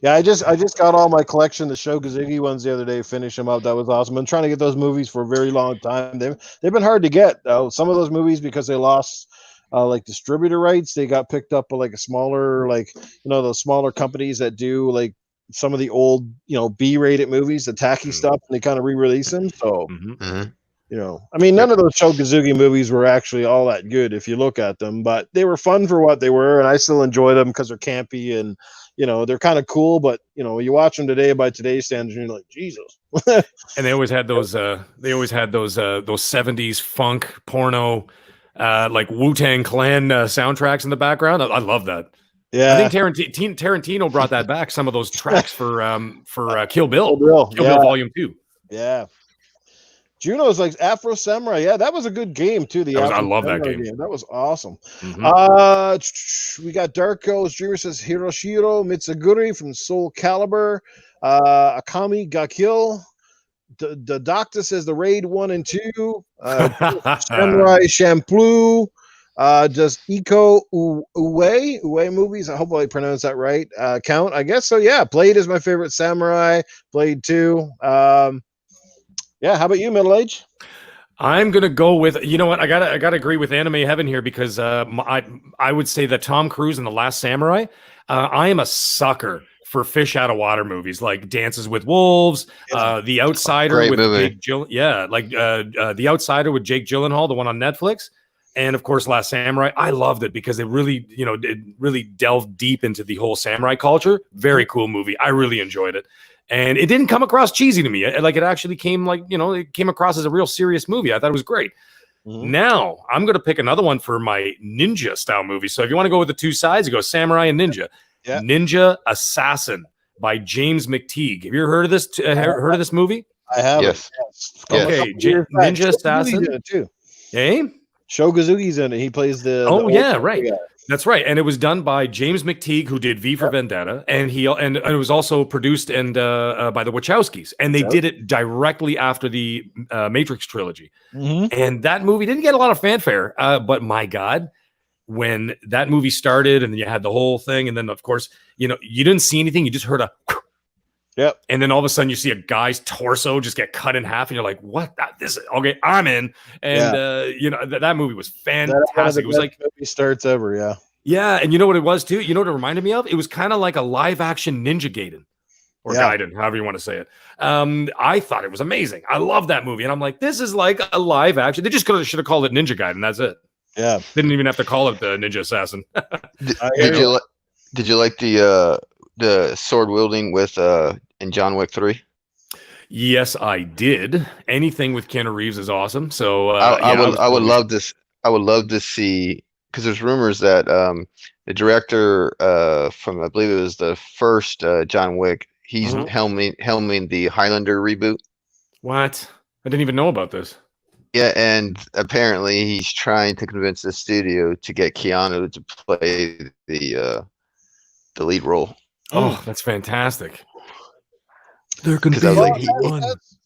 Yeah, I just got all my collection, the Sho Kazuki ones the other day, finish them up. That was awesome. I'm trying to get those movies for a very long time. They've been hard to get, though. Some of those movies, because they lost like distributor rights, they got picked up by like a smaller, like, those smaller companies that do like some of the old, B-rated movies, the tacky stuff, and they kind of re-release them. So I mean, none of those Sho Kazuki movies were actually all that good if you look at them, but they were fun for what they were, and I still enjoy them because they're campy and they're kind of cool. But you watch them today by today's standards, and you're like, Jesus. And they always had those. They always had those 70s funk porno, like Wu-Tang Clan soundtracks in the background. I love that. Yeah, I think Tarantino brought that back. Some of those tracks for Kill Bill, Kill Bill Volume 2. Yeah. Juno's like Afro Samurai. Yeah, that was a good game too. I love that game. That was awesome. We got Dark Ghost. Dreamer says Hiroshiro Mitsuguri from Soul Calibur. Akami Gakil. The Doctor says the Raid 1 and 2. Samurai Champloo. Does Iko Uwe movies? I hope I pronounced that right. Count? I guess so. Yeah, Blade is my favorite samurai. Blade 2. Yeah, how about you, MiddleAge? I'm gonna go with, you know what, I gotta agree with Anime Heaven here, because I would say that Tom Cruise in The Last Samurai. I am a sucker for fish out of water movies like Dances with Wolves, The Outsider with Jake Gyllenhaal, The Outsider with Jake Gyllenhaal, the one on Netflix, and of course Last Samurai. I loved it because it really delved deep into the whole samurai culture. Very cool movie. I really enjoyed it. And it didn't come across cheesy to me. Like, it actually came it came across as a real serious movie. I thought it was great. Now I'm going to pick another one for my ninja style movie. So if you want to go with the two sides, you go samurai and ninja. Yeah. Ninja Assassin by James McTeague. Have you ever heard of this? Heard of this movie? I have. Yes. Okay. Ninja Assassin. Too. Hey? Sho Kazuki's in it. He plays the. Right. Guy. That's right, and it was done by James McTeague, who did V for Vendetta, and it was also produced by the Wachowskis, and they did it directly after the Matrix trilogy. And that movie didn't get a lot of fanfare, but my God, when that movie started, and you had the whole thing, and then of course, you didn't see anything, you just heard a. Yep. And then all of a sudden you see a guy's torso just get cut in half, and you're like, "What? Okay, I'm in." And that movie was fantastic. It was like movie starts ever, yeah. Yeah, and you know what it was too? You know what it reminded me of? It was kind of like a live action Ninja Gaiden. Or Gaiden, however you want to say it. I thought it was amazing. I love that movie. And I'm like, this is like a live action. They just should have called it Ninja Gaiden. That's it. Yeah. Didn't even have to call it the Ninja Assassin. Did you like the sword wielding with in John Wick 3? Yes, I did. Anything with Keanu Reeves is awesome. So I would love this. I would love to see, because there's rumors that the director from, I believe it was the first John Wick, he's helming the Highlander reboot. What? I didn't even know about this. Yeah, and apparently he's trying to convince the studio to get Keanu to play the lead role. Oh, that's fantastic. There can be Well, one.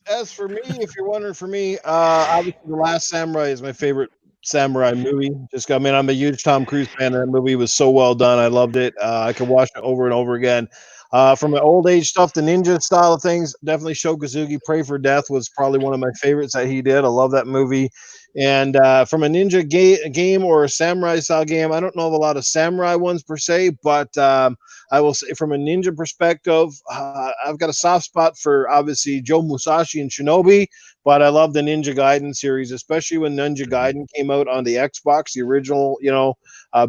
as for me, if you're wondering for me, obviously The Last Samurai is my favorite samurai movie. I mean, I'm a huge Tom Cruise fan, and that movie was so well done. I loved it. I could watch it over and over again. From the old age stuff, the ninja style of things, definitely Shokazuki Pray for Death was probably one of my favorites that he did. I love that movie. And from a ninja game or a samurai style game, I don't know of a lot of samurai ones per se, but I will say from a ninja perspective, I've got a soft spot for obviously Joe Musashi and Shinobi, but I love the Ninja Gaiden series, especially when Ninja Gaiden came out on the Xbox, the original,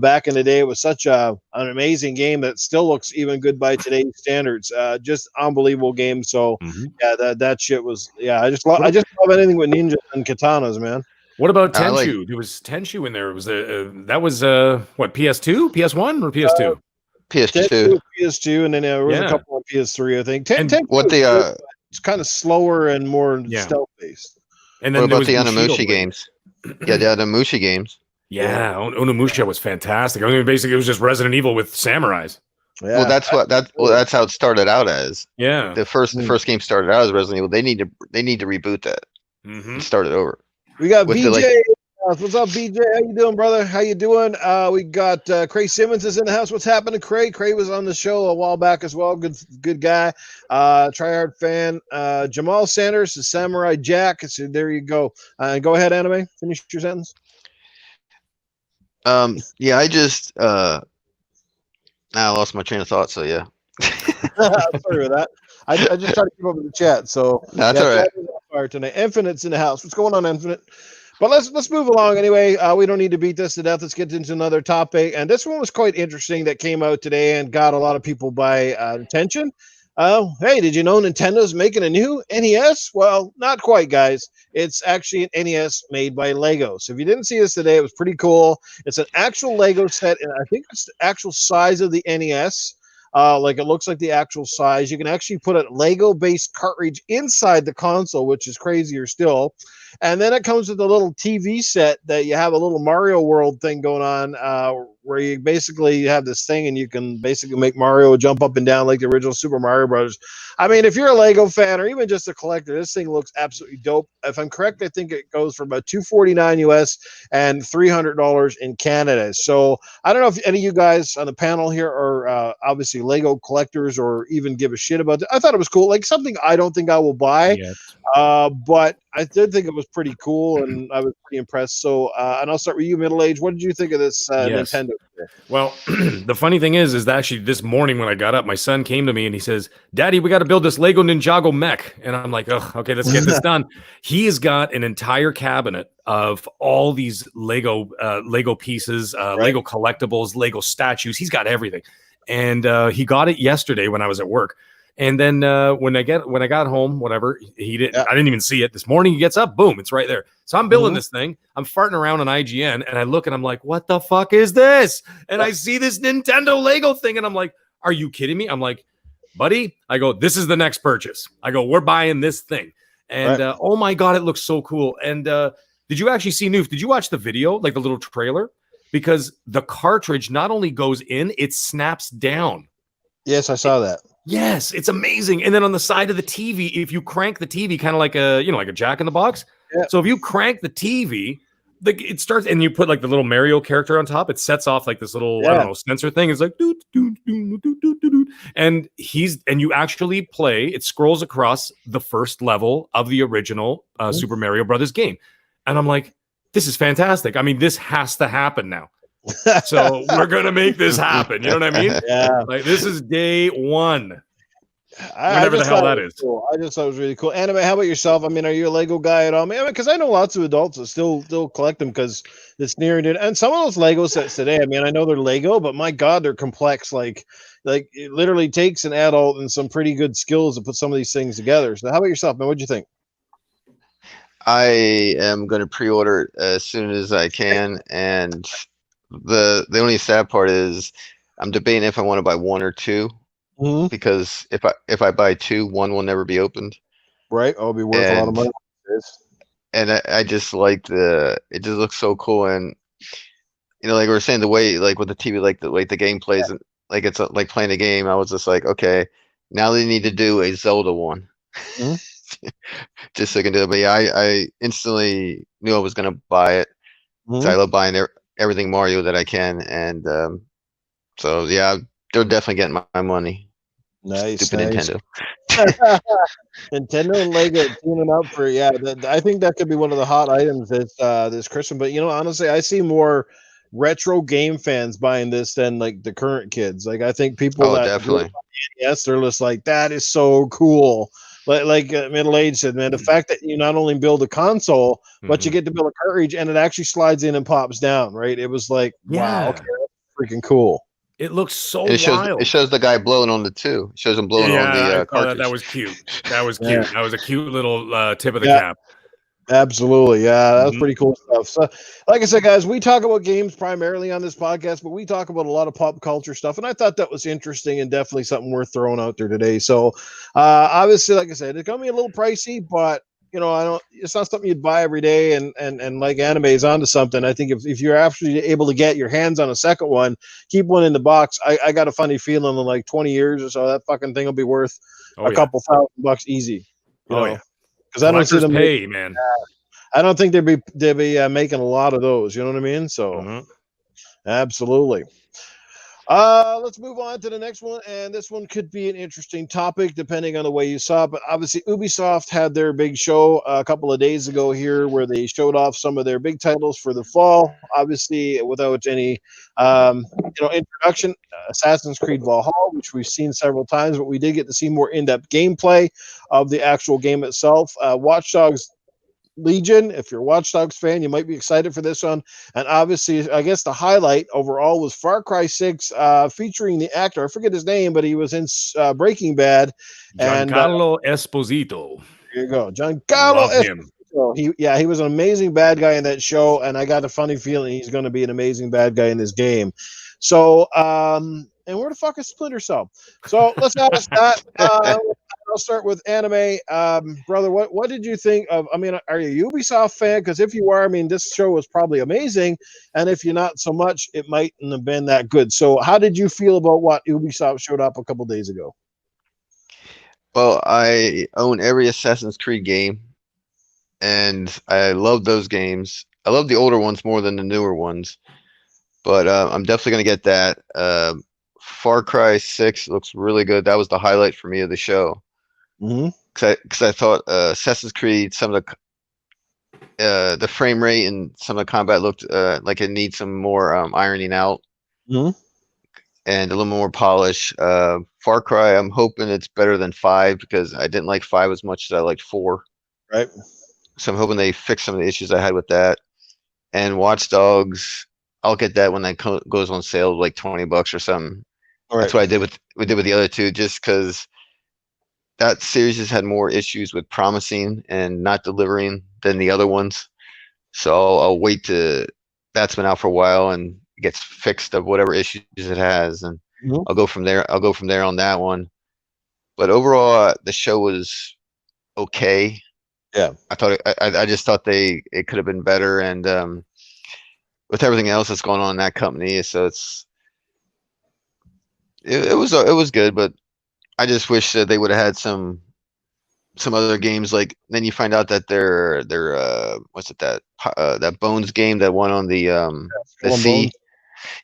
back in the day. It was such an amazing game that still looks even good by today's standards. Just unbelievable game. So yeah, that shit was, I just love anything with ninjas and katanas, man. What about Tenchu? There was Tenchu in there. It was that was what, PS2, PS1, or PS2? PS2, PS2, and then there was a couple on PS3, I think. It's kind of slower and more stealth based. And then what about the Onimusha games? Yeah, the Onimusha games. Yeah, Onimusha was fantastic. I mean, basically, it was just Resident Evil with samurais. Yeah. Well, that's how it started out as. Yeah, the first game started out as Resident Evil. They need to reboot that and start it over. We got BJ. What's up, BJ? How you doing, brother? How you doing? We got Cray Simmons is in the house. What's happening, Cray? Cray was on the show a while back as well. Good guy. Tryhard fan. Jamal Sanders is Samurai Jack. So there you go. Go ahead, Anime. Finish your sentence. Yeah, I just I lost my train of thought. So yeah. Sorry about that. I just try to keep up with the chat. So that's all right. Fire tonight. Infinite's in the house. What's going on, Infinite? But let's move along anyway. We don't need to beat this to death. Let's get into another topic. And this one was quite interesting that came out today and got a lot of people by attention. Hey, did you know Nintendo's making a new NES? Well, not quite, guys. It's actually an NES made by Lego. So if you didn't see this today, it was pretty cool. It's an actual Lego set, and I think it's the actual size of the NES. Like it looks like the actual size. You can actually put a Lego-based cartridge inside the console, which is crazier still. And then it comes with a little TV set that you have a little Mario World thing going on, where you basically have this thing and you can basically make Mario jump up and down like the original Super Mario Brothers. I mean, if you're a Lego fan or even just a collector, this thing looks absolutely dope. If I'm correct, I think it goes for about $249 US and $300 in Canada. So I don't know if any of you guys on the panel here are obviously Lego collectors or even give a shit about it. I thought it was cool. Like something I don't think I will buy, but I did think it was pretty cool and I was pretty impressed. So, and I'll start with you, MiddleAge. What did you think of this Nintendo? Well, the funny thing is that actually this morning when I got up, my son came to me and he says, "Daddy, we got to build this Lego Ninjago mech." And I'm like, "Oh, okay, let's get this done." He has got an entire cabinet of all these Lego pieces, Lego collectibles, Lego statues. He's got everything. And he got it yesterday when I was at work. And then when I got home, whatever, I didn't even see it. This morning he gets up, boom, it's right there. So I'm building this thing. I'm farting around on IGN and I look and I'm like, what the fuck is this? And I see this Nintendo Lego thing and I'm like, are you kidding me? I'm like, buddy, I go, this is the next purchase. I go, we're buying this thing. And oh my God, it looks so cool. And did you actually see, Noof, did you watch the video, like the little trailer? Because the cartridge not only goes in, it snaps down. Yes, I saw that. Yes, it's amazing. And then on the side of the TV, if you crank the TV, kind of like a Jack in the Box. Yeah. So if you crank the TV, it starts, and you put like the little Mario character on top. It sets off like this little I don't know, sensor thing. It's like doot, doot, doot, doot, doot, doot. And you actually play. It scrolls across the first level of the original Super Mario Brothers game, and I'm like, this is fantastic. I mean, this has to happen now. So we're gonna make this happen. You know what I mean? Yeah. Like this is day one. Whenever the just hell thought that it was is. cool. I just thought it was really cool. Anime, how about yourself? I mean, are you a Lego guy at all? I mean, because I know lots of adults that still collect them because it's near and some of those Lego sets today. I mean, I know they're Lego, but my God, they're complex. Like it literally takes an adult and some pretty good skills to put some of these things together. So, how about yourself, man? What'd you think? I am going to pre-order it as soon as I can, and the only sad part is I'm debating if I want to buy one or two, Mm-hmm. because if I buy two, one will never be opened, Right? Oh, it'll be worth a lot of and money. I just like it just looks so cool, and like we were saying, the way, like with the TV, like the game plays, and like it's like playing a game. I was just like, okay, now they need to do a Zelda one. Mhm. Just so I can do it. But yeah, I instantly knew I was gonna buy it. So I Mhm. love buying everything Mario that I can, and so yeah, they're definitely getting my money. Nice, Stupid nice. Nintendo. Nintendo and Lego teaming up for I think that could be one of the hot items this Christmas. But honestly, I see more retro game fans buying this than like the current kids. Like I think people Oh, that grew up definitely. on the NES, they're just like that is so cool. Like MiddleAge said, man, the fact that you not only build a console, but you Mhm. get to build a cartridge and it actually slides in and pops down. Right? It was like, wow, okay, Yeah. that's freaking cool. It looks so And it wild. shows the guy blowing on the two. It shows him blowing on Yeah, the I saw that. That cartridge. was cute. That was Yeah. cute. That was a cute little tip of the Yeah. cap. Absolutely. Yeah, that's Mhm. pretty cool stuff. So, like I said, guys, we talk about games primarily on this podcast, but we talk about a lot of pop culture stuff. And I thought that was interesting and definitely something worth throwing out there today. So, obviously, like I said, it's going to be a little pricey, but it's not something you'd buy every day. And like anime is onto something. I think if you're actually able to get your hands on a second one, keep one in the box. I got a funny feeling in like 20 years or so, that fucking thing will be worth Oh a yeah. couple $1,000 easy, Oh yeah. because I don't see Collectors them. pay, man. I don't think they'd be making a lot of those. You know what I mean? So Mhm. absolutely. Let's move on to the next one, and this one could be an interesting topic depending on the way you saw it. But obviously, Ubisoft had their big show a couple of days ago here, where they showed off some of their big titles for the fall. Obviously, without any introduction, Assassin's Creed Valhalla, which we've seen several times, but we did get to see more in-depth gameplay of the actual game itself. Watch Dogs Legion. If you're a Watch Dogs fan, you might be excited for this one. And obviously, I guess the highlight overall was Far Cry 6, featuring the actor. I forget his name, but he was in Breaking Bad. And Giancarlo Esposito. here you go, Giancarlo Love him. Esposito. He was an amazing bad guy in that show, and I got a funny feeling he's going to be an amazing bad guy in this game. So, and where the fuck is Splinter Cell? So let's ask that. I'll start with anime. Brother, what did you think of? I mean, are you a Ubisoft fan? Because if you are, I mean, this show was probably amazing, and if you're not so much, it mightn't have been that good. So, how did you feel about what Ubisoft showed up a couple days ago? Well, I own every Assassin's Creed game, and I love those games. I love the older ones more than the newer ones, but I'm definitely gonna get that. Far Cry 6 looks really good. That was the highlight for me of the show, Mm-hmm. because I thought Assassin's Creed, some of the frame rate and some of the combat looked like it needs some more ironing out Mm-hmm. and a little more polish. Far Cry, I'm hoping it's better than 5, because I didn't like 5 as much as I liked 4. Right. So I'm hoping they fix some of the issues I had with that. And Watch Dogs, I'll get that when that goes on sale, like $20 or something. All That's right. what we did with the other two, just because that series has had more issues with promising and not delivering than the other ones. So I'll wait to that's been out for a while and gets fixed of whatever issues it has, and Mm-hmm. I'll go from there. I'll go from there on that one. But overall, the show was okay. Yeah. I thought I just thought it could have been better, and with everything else that's going on in that company, so it was good, but I just wish that they would have had some other games. Like, then you find out that they're what's it, that Bones game that won on the Skull and Bones. C.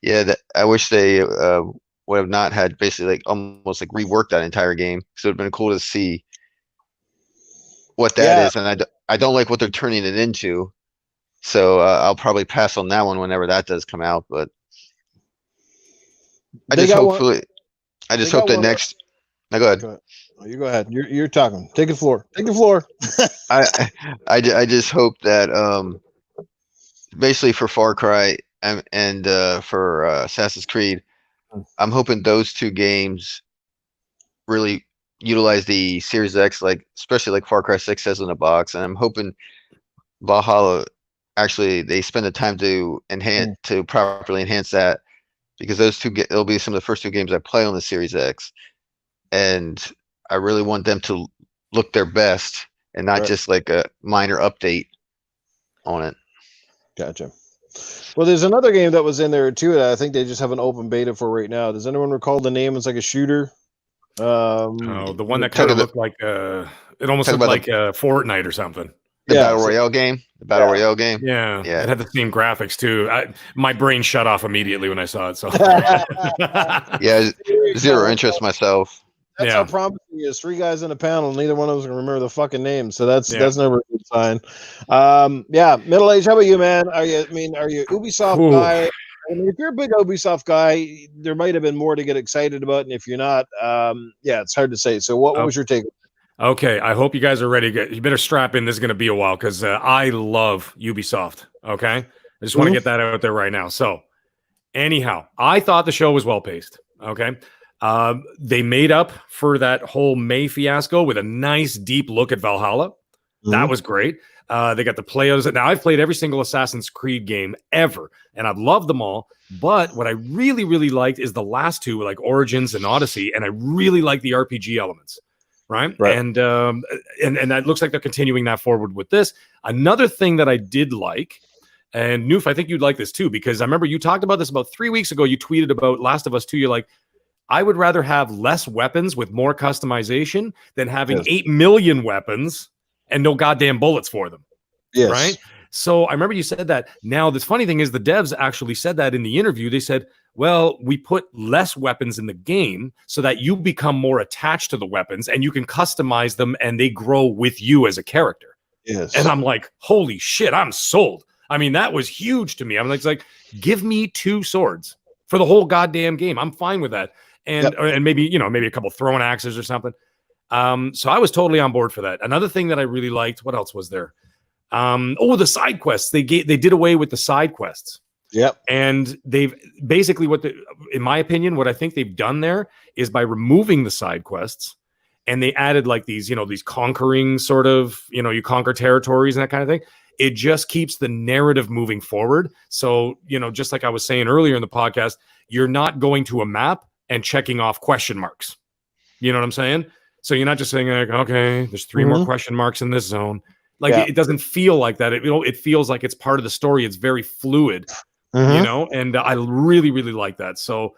Yeah, that I wish they would have not had, basically, like, almost like reworked that entire game. So it'd been cool to see what that Yeah. is, and I don't like what they're turning it into. So I'll probably pass on that one whenever that does come out. But I They just got one. hopefully I They just hope got that one. next. Now, go ahead. Go ahead. You go ahead. You're talking. Take the floor. Take the floor. I just hope that basically for Far Cry and for Assassin's Creed, I'm hoping those two games really utilize the Series X, like especially like Far Cry 6 says in the box, and I'm hoping Valhalla actually they spend the time to to properly enhance that, because those two it'll be some of the first two games I play on the Series X, and I really want them to look their best and not just like a minor update on it. Gotcha. Well, there's another game that was in there too that I think they just have an open beta for right now. Does anyone recall the name? It's like a shooter. The one that kind of looked like it almost looked like Fortnite or something. The Battle Royale game? The Battle Royale game? Yeah. It had the same graphics too. My brain shut off immediately when I saw it. So yeah, zero interest myself. That's how promising it is. 3 guys in a panel, neither one of us can remember the fucking name. So that's never a good sign. MiddleAge, how about you, man? Are you Ubisoft guy? I mean, if you're a big Ubisoft guy, there might have been more to get excited about, and if you're not, it's hard to say. So what was your take? Okay, I hope you guys are ready. You better strap in. This is going to be a while because I love Ubisoft. Okay, I just want to get that out there right now. So, anyhow, I thought the show was well paced. Okay, they made up for that whole May fiasco with a nice deep look at Valhalla. That was great. They got to play others. Now I've played every single Assassin's Creed game ever, and I've loved them all. But what I really, really liked is the last two, like Origins and Odyssey, and I really like the RPG elements. Right. And that looks like they're continuing that forward with this. Another thing that I did like, and Noof, I think you'd like this too, because I remember you talked about this about 3 weeks ago. You tweeted about Last of Us 2. You're like, I would rather have less weapons with more customization than having 8 million weapons and no goddamn bullets for them. Yes. Right. So I remember you said that. Now, this funny thing is the devs actually said that in the interview. They said, well, we put less weapons in the game so that you become more attached to the weapons and you can customize them and they grow with you as a character. Yes. And I'm like, holy shit, I'm sold. I mean, that was huge to me. I'm like, give me 2 swords for the whole goddamn game. I'm fine with that. And and maybe a couple throwing axes or something. So I was totally on board for that. Another thing that I really liked, what else was there? The side quests. They did away with the side quests. Yep. And they've basically in my opinion, what I think they've done there is by removing the side quests, and they added like these conquering sort of, you conquer territories and that kind of thing. It just keeps the narrative moving forward. So, just like I was saying earlier in the podcast, you're not going to a map and checking off question marks. You know what I'm saying? So you're not just saying like, okay, there's 3 more question marks in this zone. Like it doesn't feel like that. It feels like it's part of the story. It's very fluid. And I really, really like that. So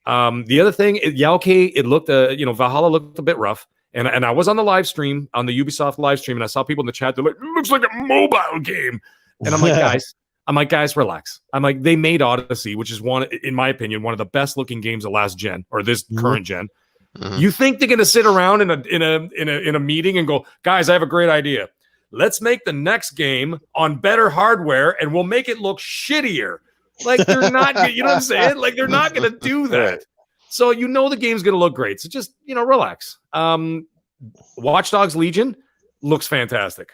the other thing, it looked, Valhalla looked a bit rough. And I was on the live stream, on the Ubisoft live stream, and I saw people in the chat, they're like, it looks like a mobile game. And I'm like, guys, relax. I'm like, they made Odyssey, which is in my opinion, one of the best looking games of last gen, or this current gen. You think they're going to sit around in a meeting and go, guys, I have a great idea. Let's make the next game on better hardware and we'll make it look shittier. Like they're not, you know what I'm saying? Like they're not going to do that. So the game's going to look great. So just, relax. Watch Dogs Legion looks fantastic.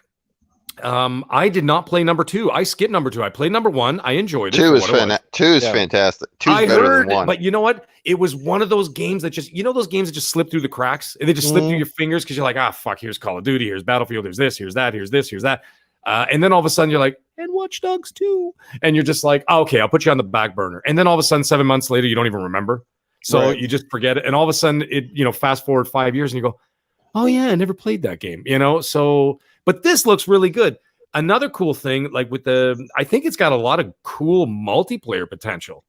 I did not play number 2. I skipped number 2. I played number 1. I enjoyed it. 2 is fantastic. 2 is better than 1. But you know what? It was one of those games that just, those games that just slip through the cracks and they just slip through your fingers because you're like, fuck, here's Call of Duty, here's Battlefield, here's this, here's that, here's this, here's that. And then all of a sudden you're like, and Watch Dogs 2. And you're just like, okay, I'll put you on the back burner. And then all of a sudden, 7 months later, you don't even remember. So you just forget it. And all of a sudden fast forward 5 years and you go, oh yeah, I never played that game, so, but this looks really good. Another cool thing, like I think it's got a lot of cool multiplayer potential,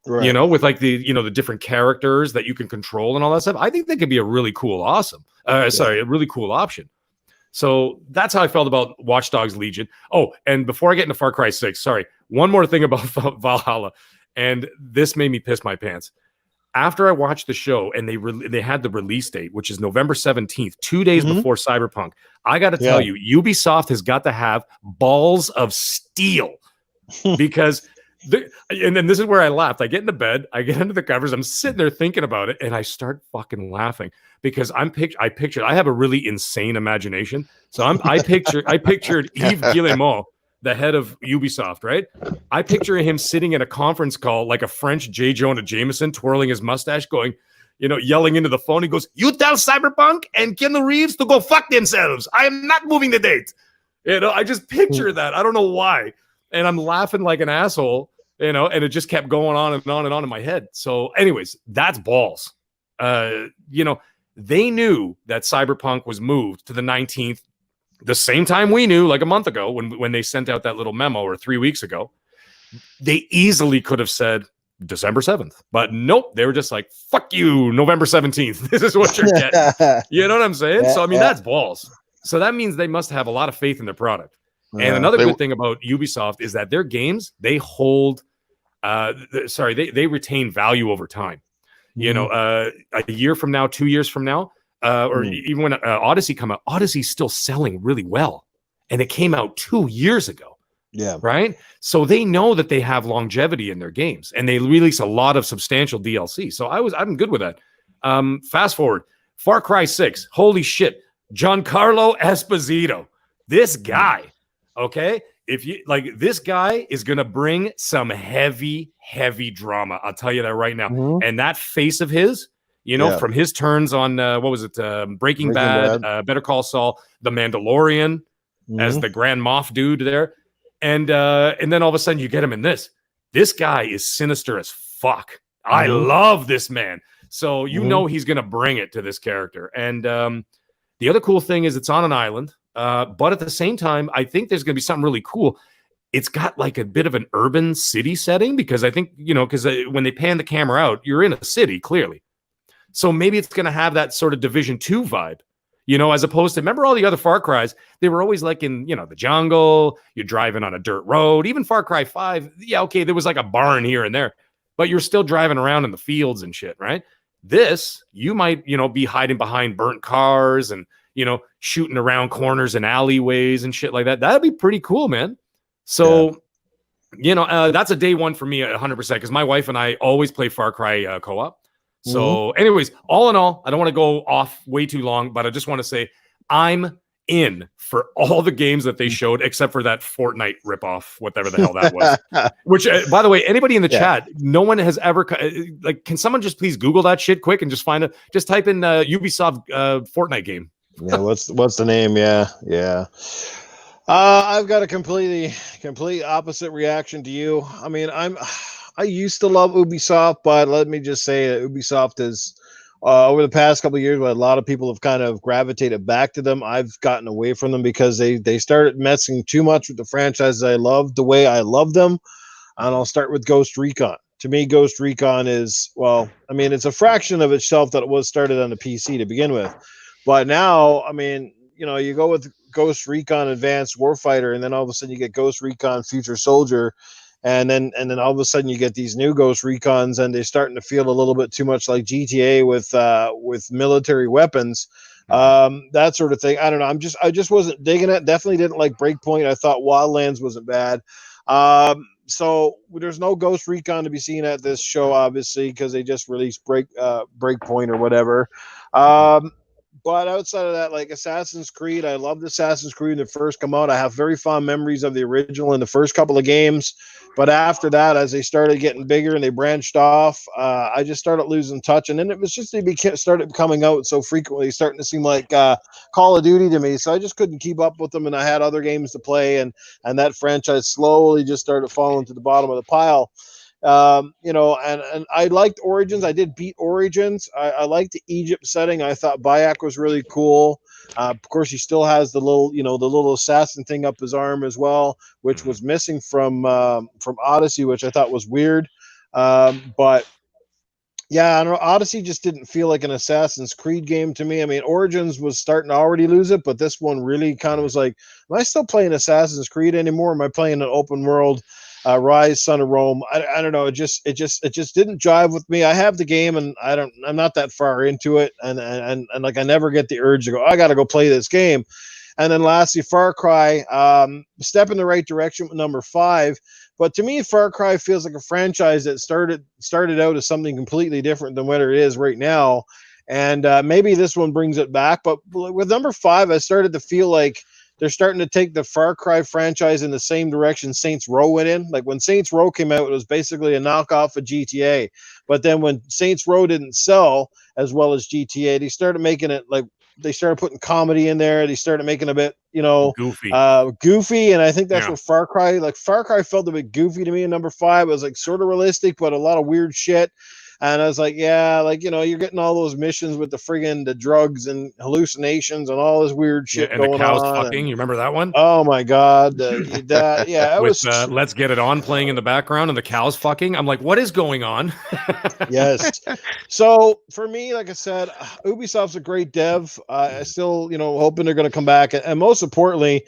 with like the different characters that you can control and all that stuff. I think that could be a really cool, a really cool option. So that's how I felt about Watch Dogs Legion. Oh, and before I get into Far Cry 6, one more thing about Valhalla, and this made me piss my pants. After I watched the show and they had the release date, which is November 17th, 2 days before Cyberpunk, I got to tell you, Ubisoft has got to have balls of steel because And then this is where I laughed. I get into bed, I get under the covers, I'm sitting there thinking about it, and I start fucking laughing because I pictured. I have a really insane imagination, so I pictured Yves Guillemot, the head of Ubisoft, right? I picture him sitting in a conference call like a French J. Jonah Jameson, twirling his mustache, going, yelling into the phone. He goes, "You tell Cyberpunk and Keanu Reeves to go fuck themselves. I am not moving the date." I just picture that. I don't know why. And I'm laughing like an asshole, and it just kept going on and on and on in my head. So anyways, that's balls. They knew that Cyberpunk was moved to the 19th, the same time we knew, like a month ago when they sent out that little memo, or 3 weeks ago. They easily could have said December 7th, but nope. They were just like, fuck you, November 17th. This is what you're getting. You know what I'm saying? So, I mean, that's balls. So that means they must have a lot of faith in their product. And another good thing about Ubisoft is that their games, they hold, they retain value over time. A year from now, 2 years from now, or even when Odyssey come out, Odyssey's still selling really well. And it came out 2 years ago. Yeah. Right. So they know that they have longevity in their games, and they release a lot of substantial DLC. So I'm good with that. Fast forward, Far Cry 6. Holy shit. Giancarlo Esposito. This guy. Okay, if you like, this guy is gonna bring some heavy drama. I'll tell you that right now. And that face of his, from his turns on what was it, Breaking Bad, Better Call Saul, The Mandalorian, as the Grand Moff dude there, and then all of a sudden you get him in this. This guy is sinister as fuck. I love this man. So he's gonna bring it to this character. And the other cool thing is it's on an island. But at the same time, I think there's going to be something really cool. It's got like a bit of an urban city setting, because I think, because when they pan the camera out, you're in a city, clearly. So maybe it's going to have that sort of Division 2 vibe, as opposed to, remember all the other Far Cries, they were always like in, the jungle, you're driving on a dirt road. Even Far Cry 5, there was like a barn here and there, but you're still driving around in the fields and shit, right? This, you might, be hiding behind burnt cars and, shooting around corners and alleyways and shit like that. That'd be pretty cool, man. So, that's a day one for me, 100%, because my wife and I always play Far Cry co-op. So anyways, all in all, I don't want to go off way too long, but I just want to say I'm in for all the games that they showed, except for that Fortnite ripoff, whatever the hell that was. Which, by the way, anybody in the chat, no one has ever, can someone just please Google that shit quick and just just type in Ubisoft Fortnite game. Yeah, what's the name? Yeah. I've got a complete opposite reaction to you. I mean, I used to love Ubisoft, but let me just say that Ubisoft is over the past couple of years, where a lot of people have kind of gravitated back to them. I've gotten away from them because they started messing too much with the franchises I loved the way I love them. And I'll start with Ghost Recon. To me, Ghost Recon is, it's a fraction of itself that it was started on the PC to begin with. But now, you go with Ghost Recon Advanced Warfighter, and then all of a sudden you get Ghost Recon Future Soldier, and then all of a sudden you get these new Ghost Recons, and they're starting to feel a little bit too much like GTA with military weapons, that sort of thing. I don't know. I just wasn't digging it. Definitely didn't like Breakpoint. I thought Wildlands wasn't bad. So there's no Ghost Recon to be seen at this show, obviously, because they just released Breakpoint or whatever. But outside of that, like Assassin's Creed, I loved Assassin's Creed when it first come out. I have very fond memories of the original in the first couple of games. But after that, as they started getting bigger and they branched off, I just started losing touch. And then it was just they started coming out so frequently, starting to seem like Call of Duty to me. So I just couldn't keep up with them, and I had other games to play, and that franchise slowly just started falling to the bottom of the pile. And I liked Origins. I did beat Origins. I liked the Egypt setting. I thought Bayek was really cool. Of course, he still has the little assassin thing up his arm as well, which was missing from Odyssey, which I thought was weird. But yeah, I don't know. Odyssey just didn't feel like an Assassin's Creed game to me. I mean, Origins was starting to already lose it, but this one really kind of was like, am I still playing Assassin's Creed anymore? Am I playing an open world? Rise, Son of Rome. I don't know. It just didn't jive with me. I have the game, and I'm not that far into it, and like I never get the urge to go, I got to go play this game. And then lastly, Far Cry, step in the right direction with number 5. But to me, Far Cry feels like a franchise that started out as something completely different than what it is right now. And maybe this one brings it back. But with number 5, I started to feel like they're starting to take the Far Cry franchise in the same direction Saints Row went in. Like when Saints Row came out, it was basically a knockoff of GTA. But then when Saints Row didn't sell as well as GTA, they started making it like they started putting comedy in there. They started making a bit, goofy. And I think that's where Far Cry felt a bit goofy to me in number 5. It was like sort of realistic, but a lot of weird shit. And I was like, yeah, like, you're getting all those missions with the drugs and hallucinations and all this weird shit and going the cows on. fucking. You remember that one? Oh my God. It with was. Let's Get It On playing in the background and the cows fucking. I'm like, what is going on? Yes. So for me, like I said, Ubisoft's a great dev. I still, hoping they're going to come back. And most importantly,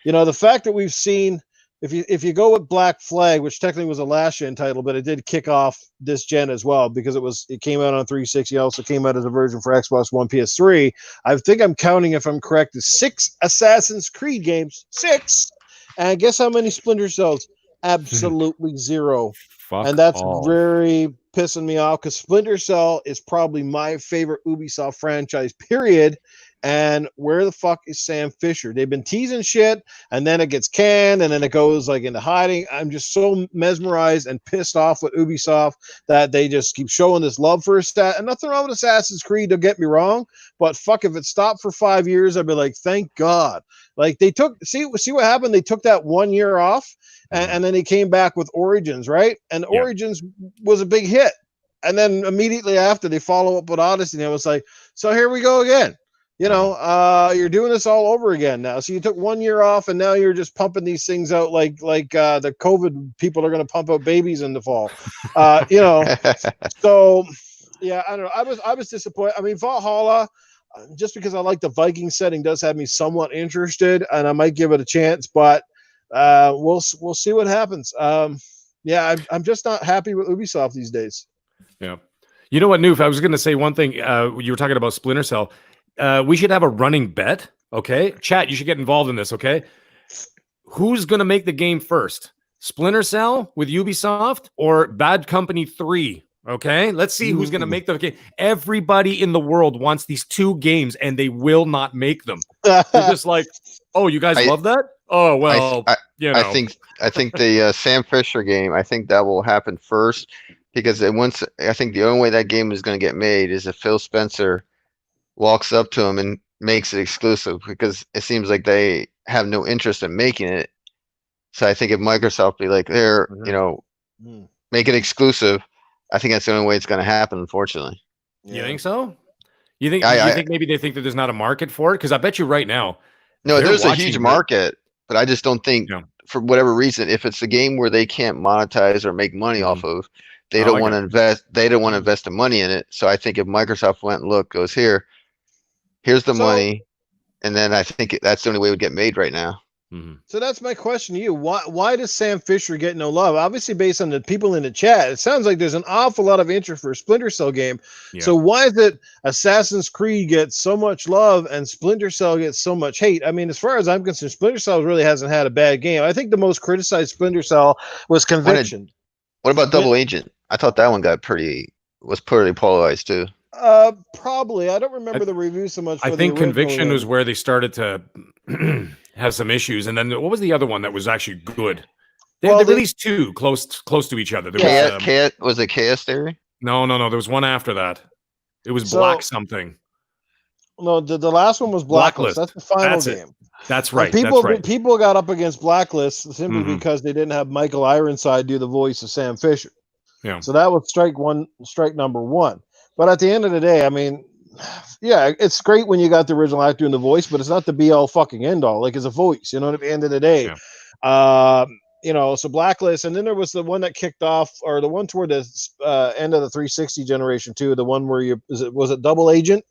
the fact that we've seen, if you go with Black Flag, which technically was a last gen title, but it did kick off this gen as well because it came out on 360. It also came out as a version for Xbox One, PS3. I think I'm counting, if I'm correct, is 6 Assassin's Creed games. 6. And guess how many Splinter Cells? Absolutely 0. And that's very pissing me off because Splinter Cell is probably my favorite Ubisoft franchise, period. And where the fuck is Sam Fisher? They've been teasing shit, and then it gets canned, and then it goes like into hiding. I'm just so mesmerized and pissed off with Ubisoft that they just keep showing this love for and nothing wrong with Assassin's Creed, don't get me wrong, but fuck, if it stopped for 5 years, I'd be like, thank God. Like they took see what happened. They took that 1 year off, and then they came back with Origins, right? And Origins was a big hit, and then immediately after they follow up with Odyssey, and it was like, so here we go again. You're doing this all over again now. So you took 1 year off, and now you're just pumping these things out like the COVID people are going to pump out babies in the fall. So yeah, I don't know. I was disappointed. I mean, Valhalla, just because I like the Viking setting, does have me somewhat interested, and I might give it a chance. But we'll see what happens. I'm just not happy with Ubisoft these days. Yeah, you know what, Noof? I was going to say one thing. You were talking about Splinter Cell. We should have a running bet, okay? Chat, you should get involved in this, okay? Who's going to make the game first? Splinter Cell with Ubisoft or Bad Company 3, okay? Let's see who's going to make the game. Everybody in the world wants these 2 games, and they will not make them. They're just like, oh, you guys love that? Oh, well, I think the Sam Fisher game, I think that will happen first because I think the only way that game is going to get made is if Phil Spencer walks up to him and makes it exclusive because it seems like they have no interest in making it. So I think if Microsoft be like, make it exclusive, I think that's the only way it's going to happen, unfortunately. You think so? You think maybe they think that there's not a market for it? Because I bet you right now. No, there's a huge market, but I just don't think for whatever reason, if it's a game where they can't monetize or make money off of, they don't want to invest. They don't want to invest the money in it. So I think if Microsoft went and goes here's the money, and then I think that's the only way it would get made right now. So that's my question to you. Why does Sam Fisher get no love? Obviously, based on the people in the chat, it sounds like there's an awful lot of interest for a Splinter Cell game. Yeah. So why is it Assassin's Creed gets so much love and Splinter Cell gets so much hate? I mean, as far as I'm concerned, Splinter Cell really hasn't had a bad game. I think the most criticized Splinter Cell was Conviction. What about Double Agent? I thought that one was pretty polarized too. Probably. I don't remember the review so much. I think Conviction was where they started to have some issues, and then what was the other one that was actually good? They released 2 close to each other. There was it Chaos Theory? No. There was one after that. It was Black something. No, the last one was Blacklist. That's the final game. That's right. People got up against Blacklist simply because they didn't have Michael Ironside do the voice of Sam Fisher. Yeah. So that was strike number 1. But at the end of the day, I mean, yeah, it's great when you got the original actor in the voice, but it's not the be all fucking end all. Like, it's a voice, at the end of the day. Yeah. So Blacklist, and then there was the one that kicked off, or the one toward the end of the 360 generation too. The one where was it Double Agent?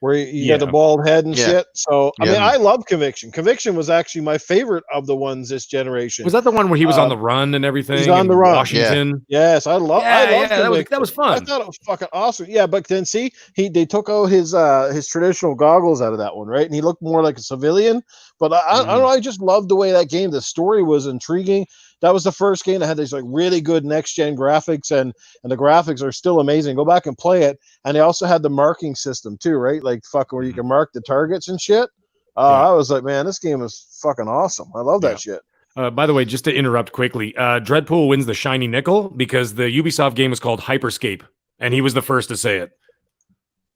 where you got the bald head and shit. So I mean, I love Conviction. Conviction was actually my favorite of the ones this generation. Was that the one where he was on the run and everything? He's on the run. Washington. Yeah. Yes, I love Conviction. That was fun. I thought it was fucking awesome. Yeah, but then see, they took out his traditional goggles out of that one, right? And he looked more like a civilian. But I don't know, I just loved the way that game. The story was intriguing. That was the first game that had these like really good next gen graphics, and the graphics are still amazing. Go back and play it. And they also had the marking system too, right? Like fucking where you can mark the targets and shit. I was like, man, this game is fucking awesome. I love that shit. By the way, just to interrupt quickly, Dreadpool wins the shiny nickel because the Ubisoft game is called Hyperscape, and he was the first to say it.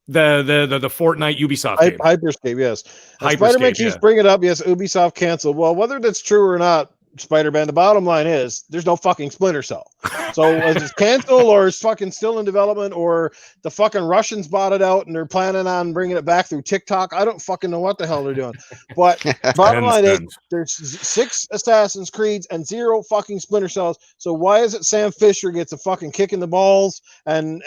The Fortnite Ubisoft game. Hyperscape, yes. Spider-Man keeps bringing it up. Yes, Ubisoft canceled. Well, whether that's true or not, Spider-Man, the bottom line is there's no fucking Splinter Cell. So it's canceled, or it's fucking still in development, or the fucking Russians bought it out and they're planning on bringing it back through TikTok. I don't fucking know what the hell they're doing. But bottom line is there's 6 Assassin's Creeds and 0 fucking Splinter Cells. So why is it Sam Fisher gets a fucking kick in the balls and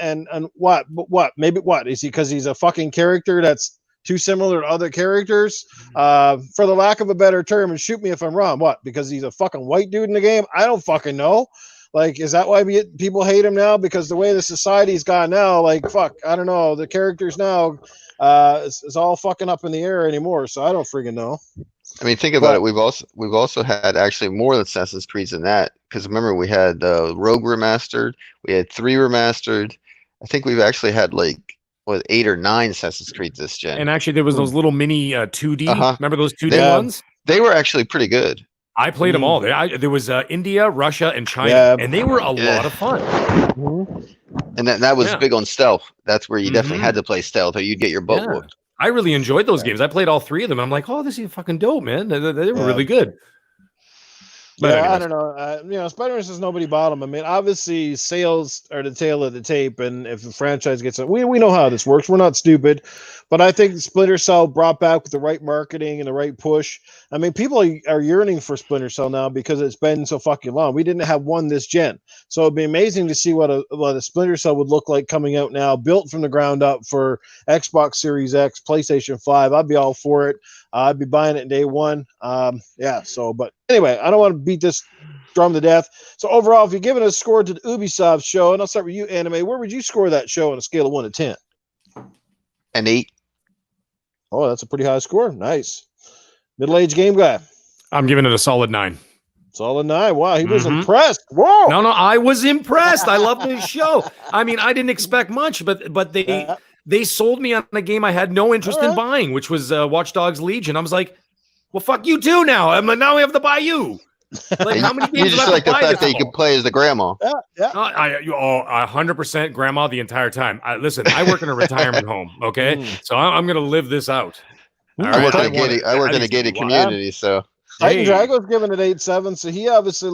what? But what? Maybe what? Is he because he's a fucking character that's too similar to other characters, for the lack of a better term, and shoot me if I'm wrong. What? Because he's a fucking white dude in the game? I don't fucking know. Like, is that why people hate him now? Because the way the society's gone now, like, fuck, I don't know. The characters now, it's all fucking up in the air anymore. So I don't freaking know. I mean, think about it. We've also had actually more Assassin's Creeds than that. Because remember, we had Rogue remastered. We had 3 remastered. I think we've actually had like 8 or 9 Assassin's Creed this gen. And actually, there was those little mini 2D. Remember those 2D ones? They were actually pretty good. I played them all. There was India, Russia, and China, and they were a lot of fun. And that was big on stealth. That's where you definitely had to play stealth, or you'd get your butt whooped. I really enjoyed those games. I played all 3 of them. I'm like, oh, this is fucking dope, man. They were really good. But I don't know. Spider-Man says nobody bought them. I mean, obviously, sales are the tail of the tape, and if the franchise gets it, we know how this works. We're not stupid, but I think Splinter Cell brought back with the right marketing and the right push. I mean, people are yearning for Splinter Cell now because it's been so fucking long. We didn't have one this gen, so it'd be amazing to see what a Splinter Cell would look like coming out now, built from the ground up for Xbox Series X, PlayStation 5. I'd be all for it. I'd be buying it day one. But anyway, I don't want to beat this drum to death. So overall, if you're giving a score to the Ubisoft show, and I'll start with you, Anime, where would you score that show on a scale of 1 to 10? An 8. Oh, that's a pretty high score. Nice. Middle-aged game guy. I'm giving it a solid 9. Solid 9. Wow, he was impressed. Whoa. No, I was impressed. I love this show. I mean, I didn't expect much, but they sold me on a game I had no interest in buying, which was Watch Dogs Legion. I was like, well, fuck you too now. I'm like, now we have to buy you. Like, how many games you just like the fact that you can play as the grandma. Yeah. 100% grandma the entire time. Listen, I work in a retirement home, okay? So I'm going to live this out. I work in a gated community, so. Titan Drago's giving it 8.7, so he obviously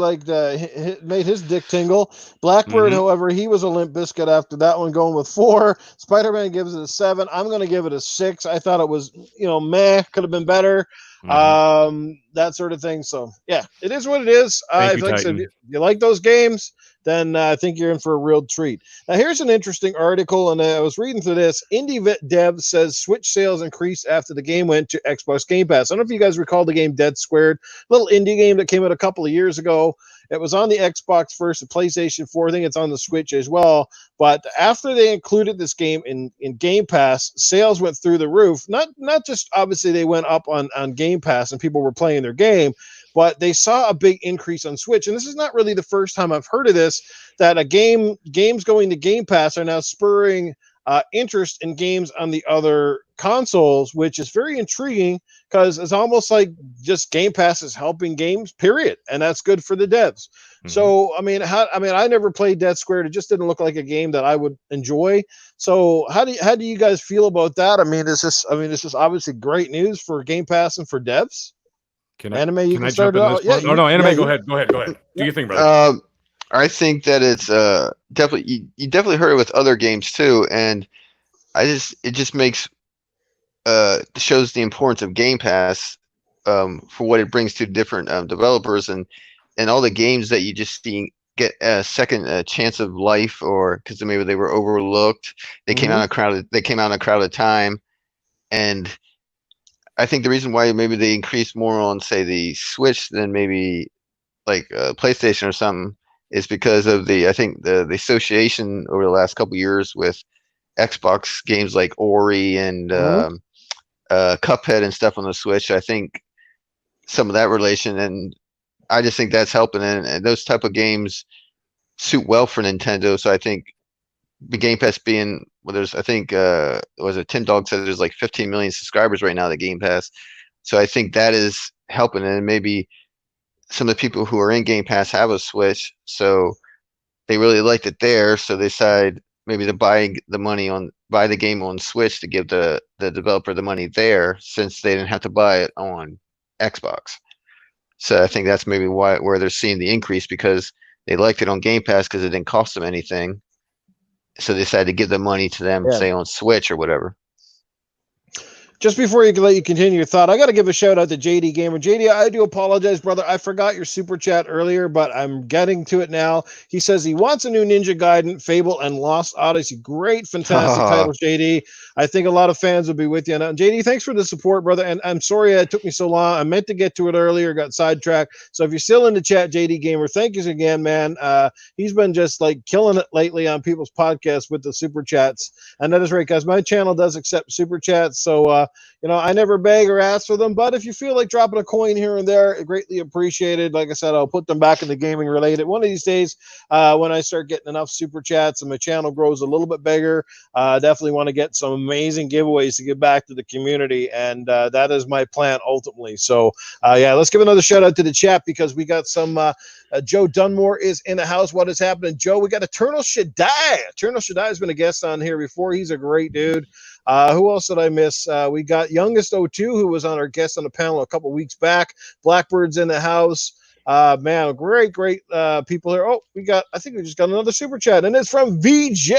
made his dick tingle. Blackbird, however, he was a limp biscuit after that one, going with 4. Spider-Man gives it a 7. I'm going to give it a 6. I thought it was, meh, could have been better. That sort of thing. So yeah, it is what it is. If you like those games, then I think you're in for a real treat. Now here's an interesting article, and I was reading through this. Indie Dev says Switch sales increased after the game went to Xbox Game Pass. I don't know if you guys recall the game Dead Squared, little indie game that came out a couple of years ago. It was on the Xbox first, the PlayStation 4. I think it's on the Switch as well. But after they included this game in Game Pass, sales went through the roof. Not just obviously they went up on Game Pass and people were playing their game, but they saw a big increase on Switch. And this is not really the first time I've heard of this, that games going to Game Pass are now spurring interest in games on the other consoles, which is very intriguing because it's almost like just Game Pass is helping games, period, and that's good for the devs. So I mean, I never played Dead Squared. It just didn't look like a game that I would enjoy. So how do you guys feel about that? I mean, this is obviously great news for Game Pass and for devs. Anime, you can start it out. Yeah, Anime, go ahead. Do your thing, brother. I think that it's definitely you definitely heard it with other games too, and it just makes shows the importance of Game Pass for what it brings to different developers and all the games that you just see get a second chance of life, or because maybe they were overlooked, they came out in a crowded time, And I think the reason why maybe they increased more on, say, the Switch than maybe like PlayStation or something is because of I think the association over the last couple years with Xbox games like Ori and Cuphead and stuff on the Switch. I think some of that relation, and I just think that's helping. And those type of games suit well for Nintendo. So I think the Game Pass being, well, there's, I think, was it Tim Dog said there's like 15 million subscribers right now to Game Pass. So I think that is helping, and maybe some of the people who are in Game Pass have a Switch, so they really liked it there, so they decide maybe to buy the game on Switch to give the developer the money there, since they didn't have to buy it on Xbox. So I think that's maybe where they're seeing the increase, because they liked it on Game Pass because it didn't cost them anything. So they decided to give the money to them, say on Switch or whatever. Just before you let you continue your thought, I got to give a shout out to JD Gamer. JD, I do apologize, brother. I forgot your super chat earlier, but I'm getting to it now. He says he wants a new Ninja Gaiden, Fable, and Lost Odyssey. Great, fantastic titles, JD. I think a lot of fans will be with you. And JD, thanks for the support, brother. And I'm sorry it took me so long. I meant to get to it earlier, got sidetracked. So if you're still in the chat, JD Gamer, thank you again, man. He's been just like killing it lately on people's podcasts with the super chats. And that is right, guys. My channel does accept super chats. So, I never beg or ask for them, but if you feel like dropping a coin here and there, greatly appreciated. Like I said, I'll put them back in the gaming related. One of these days, when I start getting enough super chats and my channel grows a little bit bigger, definitely want to get some amazing giveaways to give back to the community. And that is my plan ultimately. So, let's give another shout out to the chat, because we got some Joe Dunmore is in the house. What is happening, Joe? We got Eternal Shaddai. Eternal Shaddai has been a guest on here before. He's a great dude. Who else did I miss? We got Youngest O2, who was on our guest on the panel a couple weeks back. Blackbird's in the house. Man, great people here. Oh, I think we just got another super chat, and it's from VJ,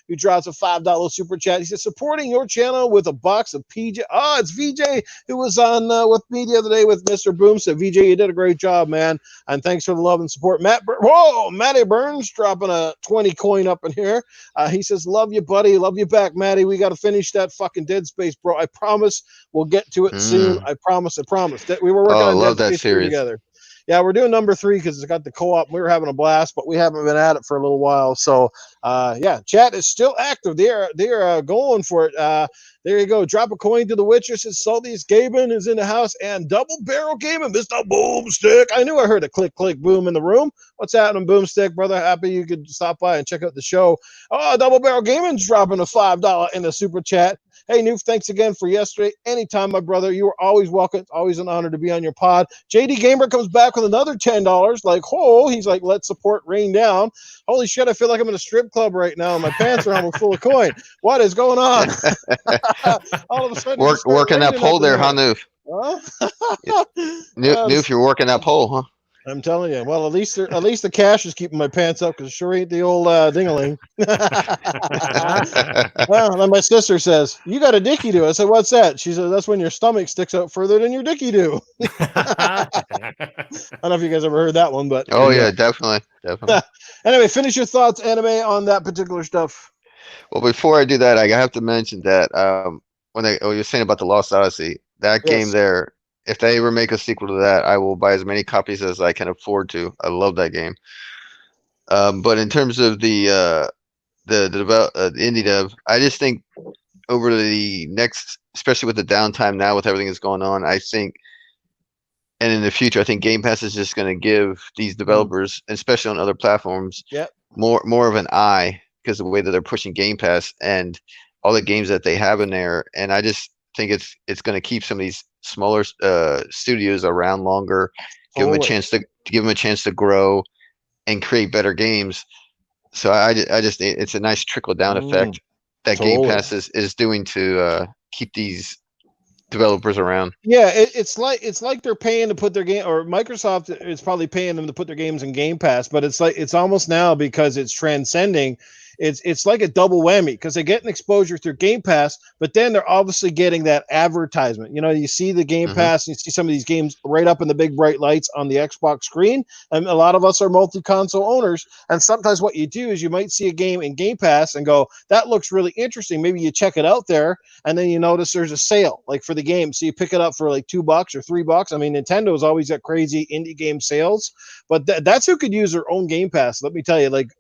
who drops a $5 super chat. He says, supporting your channel with a box of PJ. Oh, it's VJ, who was on with me the other day with Mr. Boomstick. VJ, you did a great job, man, and thanks for the love and support. Matty Burns dropping a 20 coin up in here. He says, love you, buddy. Love you back, Matty. We got to finish that fucking Dead Space, bro. I promise we'll get to it soon. I promise. We were working on Dead Space 3 together. Yeah, we're doing number 3 because it's got the co-op. We were having a blast, but we haven't been at it for a little while. So, chat is still active. They're going for it. There you go. Drop a coin to the Witcher. Says Saltiest Gaben is in the house, and Double Barrel Gaming, Mr. Boomstick. I knew I heard a click, click, boom in the room. What's happening, Boomstick, brother? Happy you could stop by and check out the show. Oh, Double Barrel Gaming's dropping a $5 in the super chat. Hey, Noof, thanks again for yesterday. Anytime, my brother. You are always welcome. It's always an honor to be on your pod. JD Gamer comes back with another $10. Like, he's like, let's support rain down. Holy shit, I feel like I'm in a strip club right now. My pants are almost full of coin. What is going on? All of a sudden, working that pole there, huh, Noof? Huh? Noof, you're working that pole, huh? I'm telling you. Well, at least the cash is keeping my pants up, because it sure ain't the old ding-a-ling. Well, then my sister says, you got a dicky do. I said, what's that? She said, that's when your stomach sticks out further than your dicky do. I don't know if you guys ever heard that one, but definitely. Anyway, finish your thoughts, anime, on that particular stuff. Well, before I do that, I have to mention that when you were saying about the Lost Odyssey, that game there, if they ever make a sequel to that, I will buy as many copies as I can afford to. I love that game. But in terms of the indie dev, I just think over the next, especially with the downtime now, with everything that's going on, I think, and in the future, I think Game Pass is just going to give these developers, especially on other platforms, more of an eye, because of the way that they're pushing Game Pass and all the games that they have in there. And I just think it's going to keep some of these smaller studios around longer, give them a chance to grow and create better games. So I just it's a nice trickle down effect that Game Pass is doing to keep these developers around. Yeah, it's like they're paying to put their game, or Microsoft is probably paying them to put their games in Game Pass, but it's almost now, because it's transcending. it's like a double whammy because they get an exposure through Game Pass, but then they're obviously getting that advertisement. You know, you see the Game Pass, and you see some of these games right up in the big bright lights on the Xbox screen, and a lot of us are multi-console owners, and sometimes what you do is you might see a game in Game Pass and go, that looks really interesting. Maybe you check it out there, and then you notice there's a sale like for the game, so you pick it up for like $2 or $3. I mean, Nintendo's always got crazy indie game sales, but that's who could use their own Game Pass. Let me tell you, like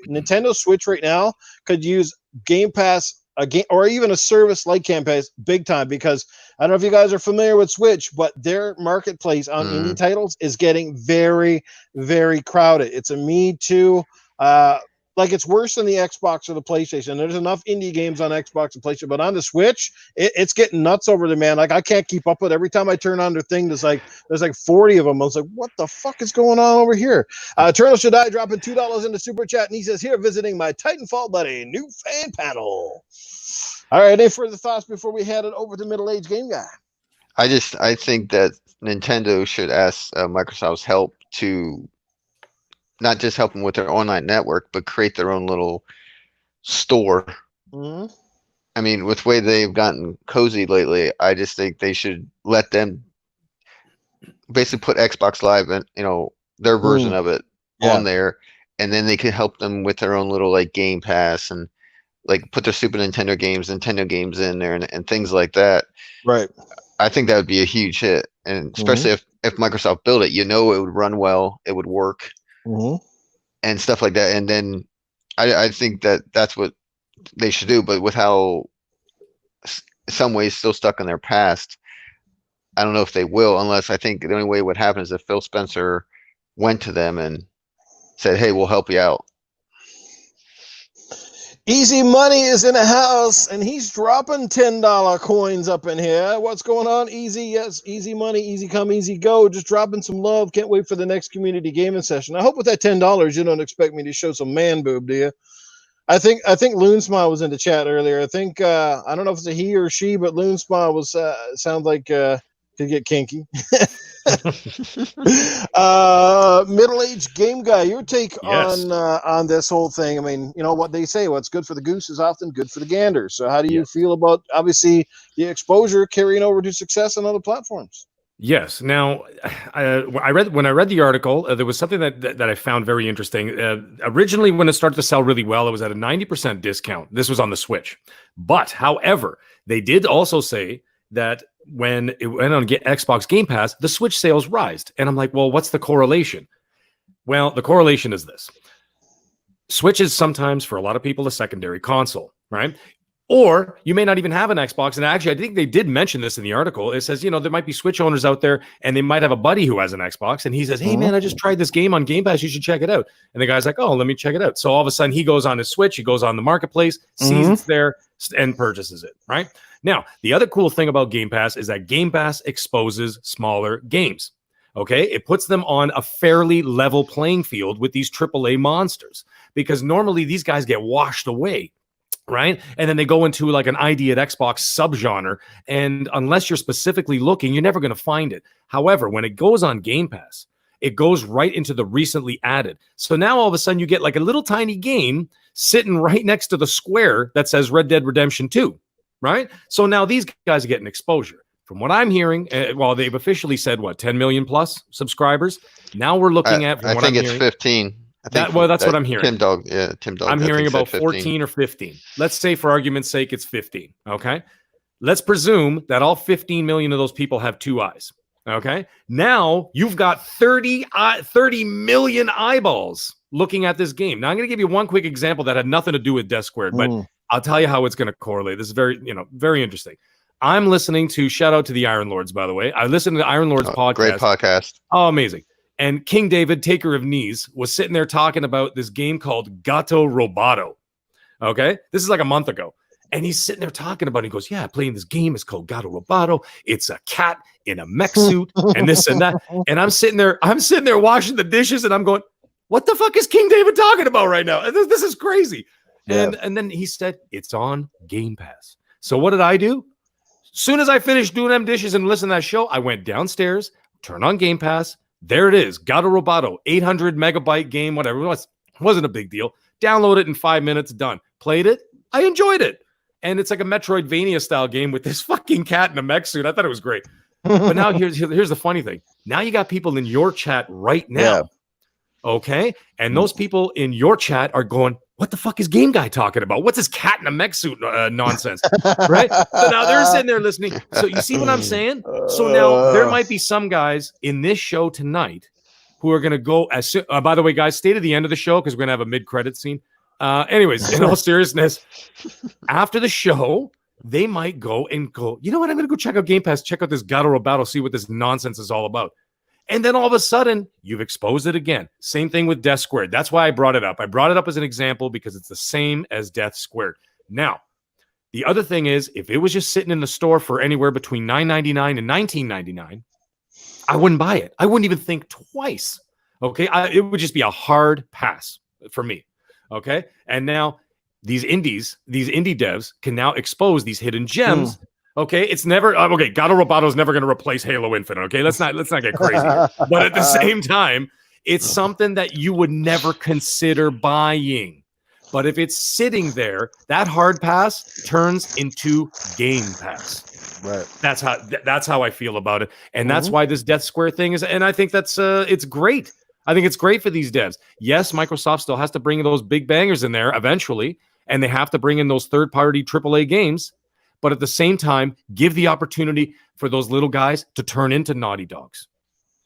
Nintendo Switch right now could use Game Pass, a game, or even a service like Game Pass big time, because I don't know if you guys are familiar with Switch, but their marketplace on indie titles is getting very, very crowded. It's a Me Too. Like it's worse than the Xbox or the PlayStation. There's enough indie games on Xbox and PlayStation, but on the Switch, it's getting nuts over there, man. Like I can't keep up with it. Every time I turn on their thing, there's like 40 of them. I was like, what the fuck is going on over here? Eternal Should Die dropping $2 in the super chat, and he says, here visiting my Titanfall buddy, new fan panel. All right, any further thoughts before we head it over to Middle-Aged Game Guy? I think that Nintendo should ask Microsoft's help to not just help them with their online network, but create their own little store. I mean, with the way they've gotten cozy lately, I just think they should let them basically put Xbox Live and, you know, their version of it on there, and then they can help them with their own little like Game Pass and like put their Super Nintendo games in there and things like that. Right. I think that would be a huge hit, and especially if Microsoft built it, you know, it would run well, it would work. And stuff like that. And then I think that's what they should do. But with how some ways still stuck in their past, I don't know if they will, unless I think the only way it would happen is if Phil Spencer went to them and said, hey, we'll help you out. Easy Money is in the house, and he's dropping $10 coins up in here. What's going on, Easy? Yes, Easy Money, easy come, easy go. Just dropping some love. Can't wait for the next community gaming session. I hope with that $10, you don't expect me to show some man boob, do you? I think Loon Smile was in the chat earlier. I think I don't know if it's a he or she, but Loon Smile was sounds like could get kinky. Middle-aged Game Guy, your take on this whole thing. I mean, you know what they say, what's good for the goose is often good for the gander. So how do you feel about obviously the exposure carrying over to success on other platforms? Yes. Now, when I read the article, there was something that I found very interesting. Originally, when it started to sell really well, it was at a 90% discount. This was on the Switch. But, however, they did also say that when it went on Xbox Game Pass, the Switch sales rised. And I'm like, well, what's the correlation? Well, the correlation is this. Switch is sometimes, for a lot of people, a secondary console, right? Or you may not even have an Xbox. And actually, I think they did mention this in the article. It says, you know, there might be Switch owners out there, and they might have a buddy who has an Xbox. And he says, hey, man, I just tried this game on Game Pass. You should check it out. And the guy's like, oh, let me check it out. So all of a sudden, he goes on his Switch. He goes on the marketplace, sees it's there, and purchases it, right? Now, the other cool thing about Game Pass is that Game Pass exposes smaller games. Okay, it puts them on a fairly level playing field with these AAA monsters, because normally these guys get washed away, right? And then they go into like an ID at Xbox subgenre, and unless you're specifically looking, you're never going to find it. However, when it goes on Game Pass, it goes right into the recently added. So now all of a sudden you get like a little tiny game sitting right next to the square that says Red Dead Redemption 2, right? So now these guys are getting exposure. From what I'm hearing, well, they've officially said, 10 million plus subscribers. Now we're looking at, I think it's 15. That's what I'm hearing. Tim Dog. I'm hearing about 14 or 15. Let's say, for argument's sake, it's 15. Okay. Let's presume that all 15 million of those people have two eyes. Okay. Now you've got 30 million eyeballs looking at this game. Now I'm going to give you one quick example that had nothing to do with Death Squared, but I'll tell you how it's going to correlate. This is very interesting. I'm listening to, shout out to the Iron Lords, by the way. I listened to the Iron Lords podcast. Great podcast. Oh, amazing. And King David, Taker of Knees, was sitting there talking about this game called Gato Roboto. Okay? This is like a month ago. And he's sitting there talking about it. He goes, yeah, playing this game. It's called Gato Roboto. It's a cat in a mech suit and this and that. And I'm sitting there washing the dishes, and I'm going, what the fuck is King David talking about right now? This is crazy. Yeah. And then he said, it's on Game Pass. So what did I do? Soon as I finished doing them dishes and listening to that show, I went downstairs, turned on Game Pass. There it is. Gato Roboto, 800 megabyte game, whatever. It wasn't a big deal. Download it in 5 minutes, done. Played it, I enjoyed it. And it's like a Metroidvania style game with this fucking cat in a mech suit. I thought it was great. But now here's the funny thing. Now you got people in your chat right now. Yeah. Okay. And those people in your chat are going, what the fuck is Game Guy talking about? What's this cat in a mech suit nonsense? Right? So now they're sitting there listening. So you see what I'm saying? So now there might be some guys in this show tonight who are going to go as by the way, guys, stay to the end of the show because we're going to have a mid-credit scene. Anyways, in all seriousness, after the show, they might go, you know what? I'm going to go check out Game Pass, check out this Gato Battle, see what this nonsense is all about. And then all of a sudden, you've exposed it again. Same thing with Death Squared. That's why I brought it up. I brought it up as an example because it's the same as Death Squared. Now, the other thing is, if it was just sitting in the store for anywhere between $9.99 and $19.99, I wouldn't buy it. I wouldn't even think twice. Okay? It would just be a hard pass for me. Okay? And now these indie devs can now expose these hidden gems. Okay, it's never okay. Gato Roboto is never going to replace Halo Infinite. Okay, let's not get crazy here. But at the same time, it's something that you would never consider buying. But if it's sitting there, that hard pass turns into Game Pass. Right. That's how I feel about it, and that's why this Death Square thing is. And I think that's it's great. I think it's great for these devs. Yes, Microsoft still has to bring those big bangers in there eventually, and they have to bring in those third-party AAA games. But at the same time, give the opportunity for those little guys to turn into Naughty Dogs.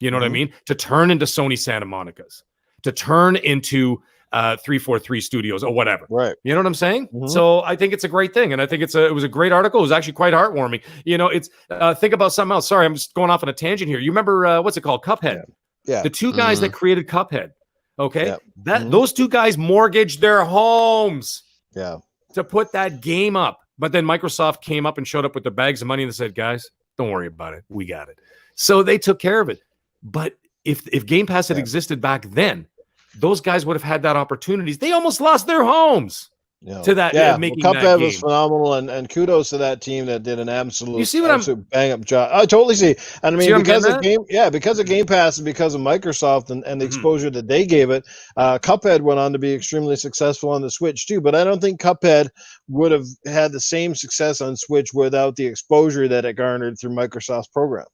You know what I mean? To turn into Sony Santa Monica's, to turn into 343 Studios or whatever. Right. You know what I'm saying? So I think it's a great thing. And I think it was a great article. It was actually quite heartwarming. You know, it's think about something else. Sorry, I'm just going off on a tangent here. You remember, what's it called? Cuphead. Yeah. The two guys that created Cuphead. Okay. Those two guys mortgaged their homes to put that game up. But then Microsoft came up and showed up with their bags of money and said, guys, don't worry about it. We got it. So they took care of it. But if Game Pass had existed back then, those guys would have had that opportunities. They almost lost their homes to that. Making Cuphead that game was phenomenal, and kudos to that team that did an absolute, you see what absolute bang up job. I totally see. And I mean, because of Game Pass and because of Microsoft and the exposure that they gave it, Cuphead went on to be extremely successful on the Switch too. But I don't think Cuphead would have had the same success on Switch without the exposure that it garnered through Microsoft's program.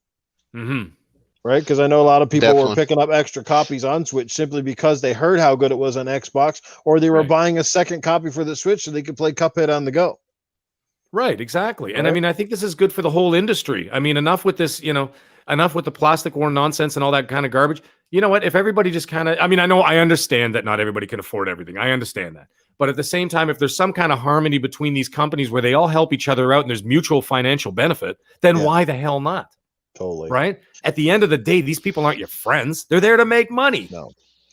Right? Because I know a lot of people were picking up extra copies on Switch simply because they heard how good it was on Xbox, or they were buying a second copy for the Switch so they could play Cuphead on the go. Right, exactly. And I mean, I think this is good for the whole industry. I mean, enough with this, enough with the plastic war nonsense and all that kind of garbage. You know what? If everybody just kind of, I understand that not everybody can afford everything. I understand that. But at the same time, if there's some kind of harmony between these companies where they all help each other out and there's mutual financial benefit, then why the hell not? Totally. Right? At the end of the day, these people aren't your friends. They're there to make money. No.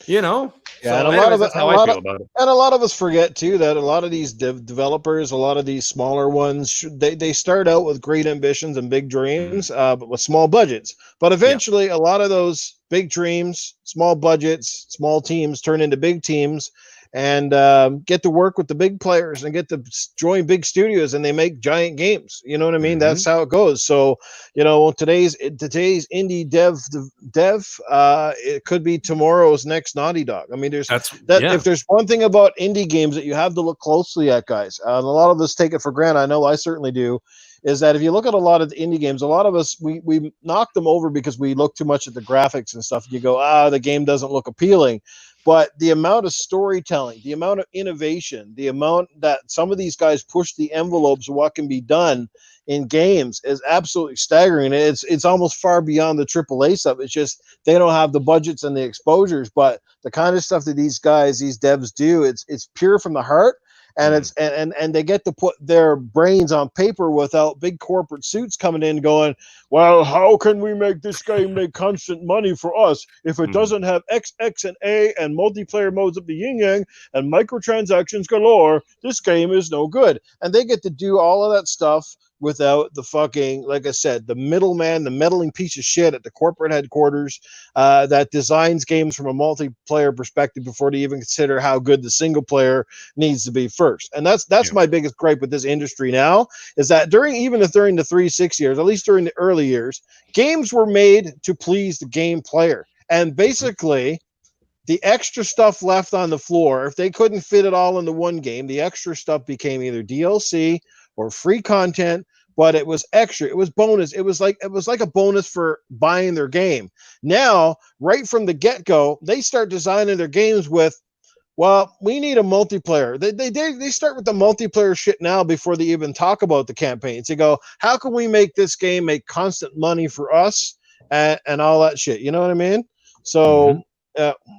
You know? Yeah, so and that's how I feel about it. And a lot of us forget, too, that a lot of these developers, a lot of these smaller ones, they start out with great ambitions and big dreams, but with small budgets. But eventually, a lot of those big dreams, small budgets, small teams turn into big teams and get to work with the big players and get to join big studios, and they make giant games. You know what I mean? That's how it goes. So, today's indie dev, it could be tomorrow's next Naughty Dog. I mean, if there's one thing about indie games that you have to look closely at, guys, and a lot of us take it for granted. I know I certainly do. Is that if you look at a lot of the indie games, a lot of us, we knock them over because we look too much at the graphics and stuff. You go, the game doesn't look appealing. But the amount of storytelling, the amount of innovation, the amount that some of these guys push the envelopes of what can be done in games is absolutely staggering. It's almost far beyond the AAA stuff. It's just they don't have the budgets and the exposures. But the kind of stuff that these devs do, it's pure from the heart. And it's and they get to put their brains on paper without big corporate suits coming in going, well, how can we make this game make constant money for us if it doesn't have X, and A and multiplayer modes of the yin yang and microtransactions galore? This game is no good. And they get to do all of that stuff without the fucking, like I said, the middleman, the meddling piece of shit at the corporate headquarters that designs games from a multiplayer perspective before they even consider how good the single player needs to be first. And that's my biggest gripe with this industry now, is that during the 360 years, at least during the early years, games were made to please the game player. And basically, the extra stuff left on the floor, if they couldn't fit it all into one game, the extra stuff became either DLC or free content, but it was extra. It was bonus. It was like a bonus for buying their game. Now, right from the get-go, they start designing their games with, well, we need a multiplayer. They start with the multiplayer shit now before they even talk about the campaigns. They go, how can we make this game make constant money for us and all that shit? You know what I mean? So,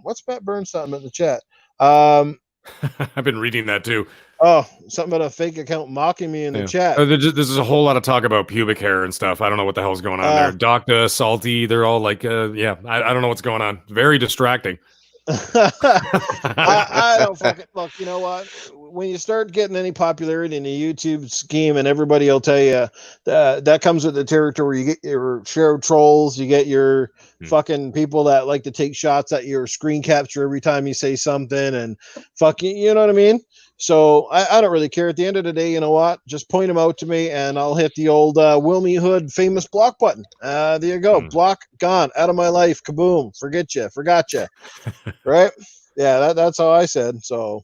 what's Matt Burns talking about in the chat? I've been reading that too. Oh, something about a fake account mocking me in the chat. This is a whole lot of talk about pubic hair and stuff. I don't know what the hell's going on there. Docta, Salty, they're all like, I don't know what's going on. Very distracting. I don't fucking look. You know what? When you start getting any popularity in the YouTube scheme, and everybody will tell you that comes with the territory. You get your share of trolls. You get your fucking people that like to take shots at your screen capture every time you say something, and fucking, you know what I mean? So I don't really care. At the end of the day, you know what? Just point them out to me, and I'll hit the old Wilmy Hood famous block button. There you go. Block gone out of my life. Kaboom. Forgot you. Right? Yeah, that's how I said. So,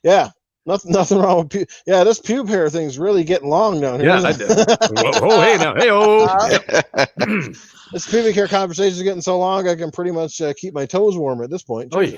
yeah, nothing wrong with this pube hair thing's really getting long down here. Yeah, I did. Whoa, hey now, hey This pubic hair conversation is getting so long, I can pretty much keep my toes warm at this point. Oh, yeah.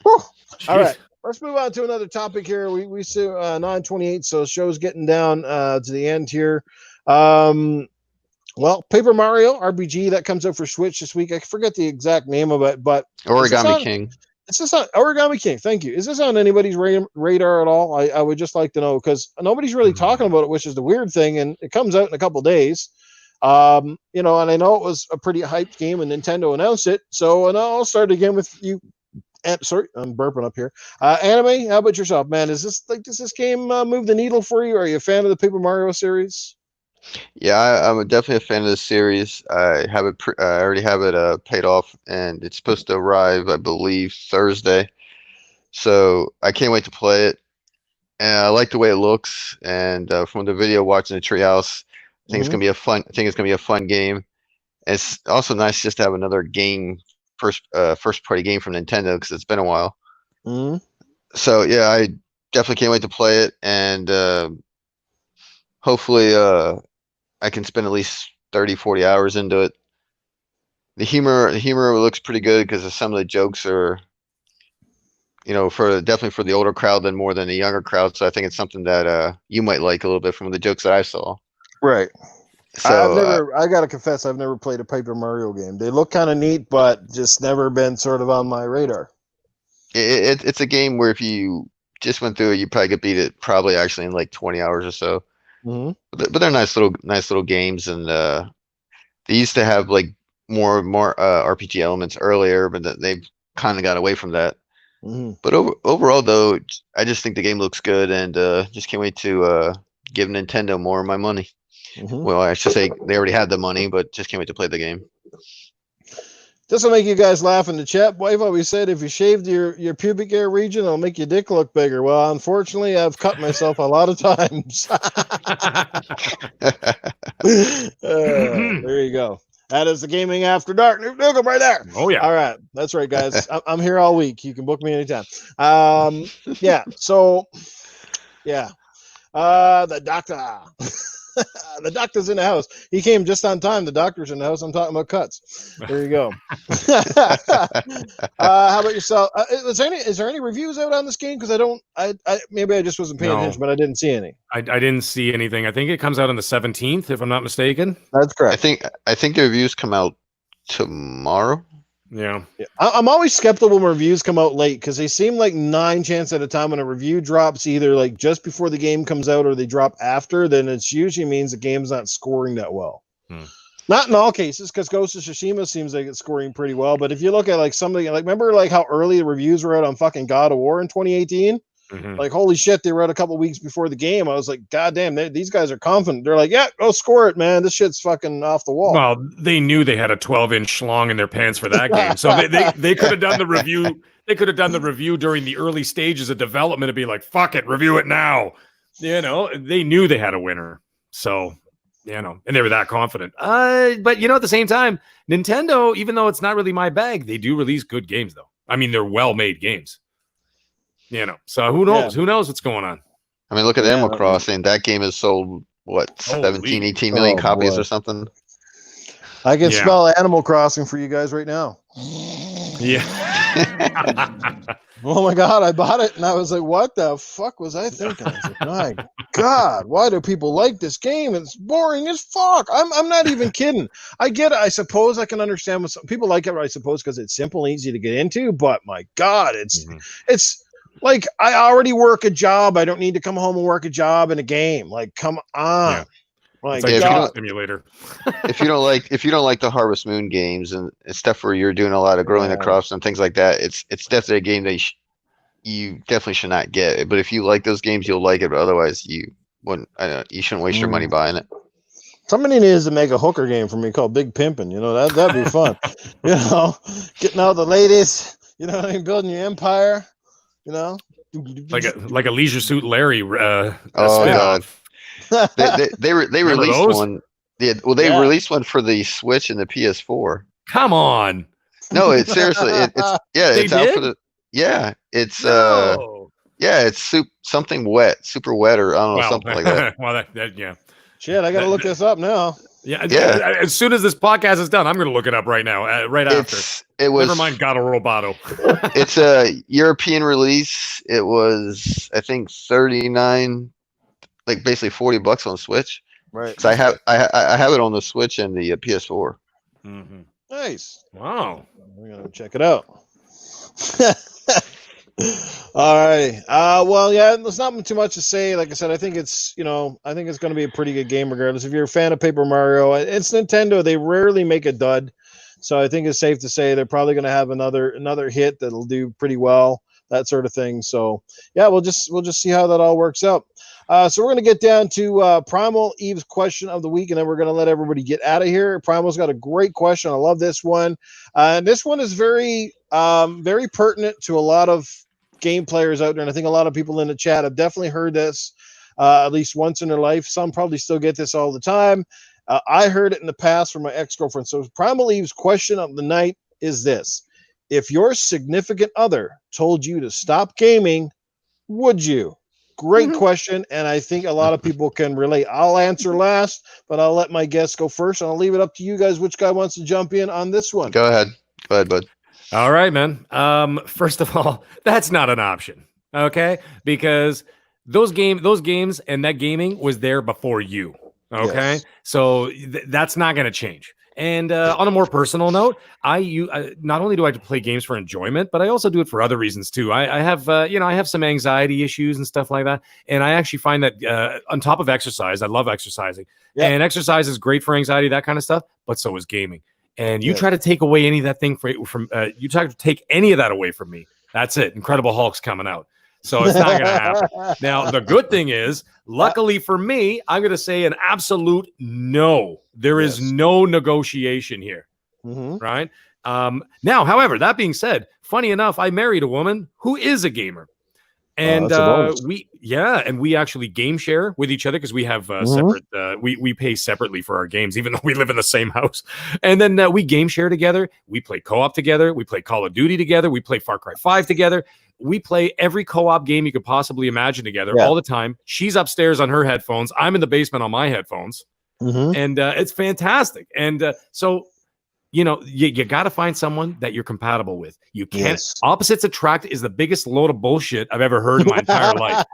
All right. Let's move on to another topic here. We see 9:28, so the show's getting down to the end here. Well, Paper Mario RPG that comes out for Switch this week. I forget the exact name of it, but Origami King. Is this on Origami King? Thank you. Is this on anybody's radar at all? I would just like to know, because nobody's really talking about it, which is the weird thing. And it comes out in a couple days. And I know it was a pretty hyped game when Nintendo announced it. So, and I'll start again with you. Sorry, I'm burping up here. Anime, how about yourself, man? Does this game move the needle for you? Are you a fan of the Paper Mario series? Yeah, I'm definitely a fan of the series. I have it. I already have it paid off, and it's supposed to arrive, I believe, Thursday. So I can't wait to play it. And I like the way it looks. And from the video watching the Treehouse, I think it's gonna be a fun. I think it's gonna be a fun game. And it's also nice just to have another game, first party game from Nintendo, because it's been a while. So yeah, I definitely can't wait to play it, and hopefully I can spend at least 30-40 hours into it. The humor looks pretty good, because some of the jokes are, definitely for the older crowd more than the younger crowd. So I think it's something that you might like a little bit from the jokes that I saw. Right. So I gotta confess, I've never played a Paper Mario game. They look kind of neat, but just never been sort of on my radar. It's a game where if you just went through it, you probably could beat it actually in like 20 hours or so. But they're nice little games, and they used to have like more RPG elements earlier, but they've kind of got away from that. But overall, though, I just think the game looks good, and just can't wait to give Nintendo more of my money. Well, I should say they already had the money, but just can't wait to play the game. This will make you guys laugh in the chat. I've always said, if you shaved your pubic hair region, it'll make your dick look bigger. Well, unfortunately, I've cut myself a lot of times. There you go. That is the Gaming After Dark. Look right there. Oh, yeah. All right. That's right, guys. I'm here all week. You can book me anytime. Yeah. So, yeah. The doctor. The doctor's in the house. He came just on time. The doctor's in the house. I'm talking about cuts. There you go. How about yourself? Is there any reviews out on this game? Because maybe I just wasn't paying attention, but I didn't see any. I didn't see anything. I think it comes out on the 17th, if I'm not mistaken. That's correct. I think the reviews come out tomorrow. Yeah. I'm always skeptical when reviews come out late, because they seem like 9 chances at a time when a review drops either like just before the game comes out or they drop after, then it usually means the game's not scoring that well. Not in all cases, because Ghost of Tsushima seems like it's scoring pretty well. But if you look at like something like, remember like how early the reviews were out on fucking God of War in 2018? Like, holy shit, they were out a couple weeks before the game. I was like, God damn, these guys are confident. They're like, yeah, go score it, man. This shit's fucking off the wall. Well, they knew they had a 12-inch schlong in their pants for that game. So they could have done the review. They could have done the review during the early stages of development and be like, fuck it, review it now. They knew they had a winner. So, and they were that confident. But at the same time, Nintendo, even though it's not really my bag, they do release good games, though. I mean, they're well-made games. So who knows? Who knows what's going on? I mean, look at Animal Crossing. That game has sold, what, 17, 18 million copies or something? I can spell Animal Crossing for you guys right now. Yeah. Oh my God, I bought it and I was like, what the fuck was I thinking? I was like, my God, why do people like this game? It's boring as fuck. I'm not even kidding. I get it. I suppose I can understand what some people like it, I suppose, because it's simple and easy to get into, but my God, it's like, I already work a job. I don't need to come home and work a job in a game. Like, come on. Yeah. Like, it's like simulator. if you don't like the Harvest Moon games and stuff where you're doing a lot of growing the crops and things like that, it's definitely a game that you definitely should not get. But if you like those games, you'll like it. But otherwise, you wouldn't. You shouldn't waste your money buying it. Somebody needs to make a hooker game for me called Big Pimpin'. That'd be fun. Getting all the ladies. Building your empire. Like a Leisure Suit Larry. Oh God. They released one. Yeah, well, they released one for the Switch and the PS4. Come on. No, it's seriously. It's out for the. Yeah, it's it's something wet, super wet, or I don't know, something like that. Well, Shit, I gotta look this up now. Yeah. As soon as this podcast is done, I'm gonna look it up right now. Right after. Never mind, Gato Roboto. It's a European release. It was, I think, 39. Like basically $40 on Switch, right? Because I have it on the Switch and the PS4. Mm-hmm. Nice. Wow. We're gonna check it out. All right. Well, yeah. There's not too much to say. Like I said, I think it's going to be a pretty good game regardless. If you're a fan of Paper Mario, it's Nintendo. They rarely make a dud, so I think it's safe to say they're probably going to have another hit that'll do pretty well. That sort of thing. So yeah, we'll just see how that all works out. So we're going to get down to Primal Eve's question of the week, and then we're going to let everybody get out of here. Primal's got a great question. I love this one. And this one is very, very pertinent to a lot of game players out there, and I think a lot of people in the chat have definitely heard this at least once in their life. Some probably still get this all the time. I heard it in the past from my ex-girlfriend. So Primal Eve's question of the night is this. If your significant other told you to stop gaming, would you? Great question, and I think a lot of people can relate. I'll answer last, but I'll let my guests go first, and I'll leave it up to you guys which guy wants to jump in on this one. Go ahead, bud. All right, man. First of all, that's not an option, okay? Because those games and that gaming was there before you, okay? Yes. So that's not going to change. And on a more personal note, not only do I play games for enjoyment, but I also do it for other reasons too. I have I have some anxiety issues and stuff like that, and I actually find that on top of exercise, I love exercising, and exercise is great for anxiety, that kind of stuff. But so is gaming. And you try to take away any of that thing from you try to take any of that away from me. That's it. Incredible Hulk's coming out. So it's not going to happen. Now, the good thing is, luckily for me, I'm going to say an absolute no. There is no negotiation here, right? Now, however, that being said, funny enough, I married a woman who is a gamer. And we actually game share with each other because we have separate. We pay separately for our games, even though we live in the same house. And then we game share together. We play co-op together. We play Call of Duty together. We play Far Cry 5 together. We play every co-op game you could possibly imagine together all the time. She's upstairs on her headphones. I'm in the basement on my headphones, and it's fantastic. And so. You got to find someone that you're compatible with. You can't. Opposites attract is the biggest load of bullshit I've ever heard in my entire life.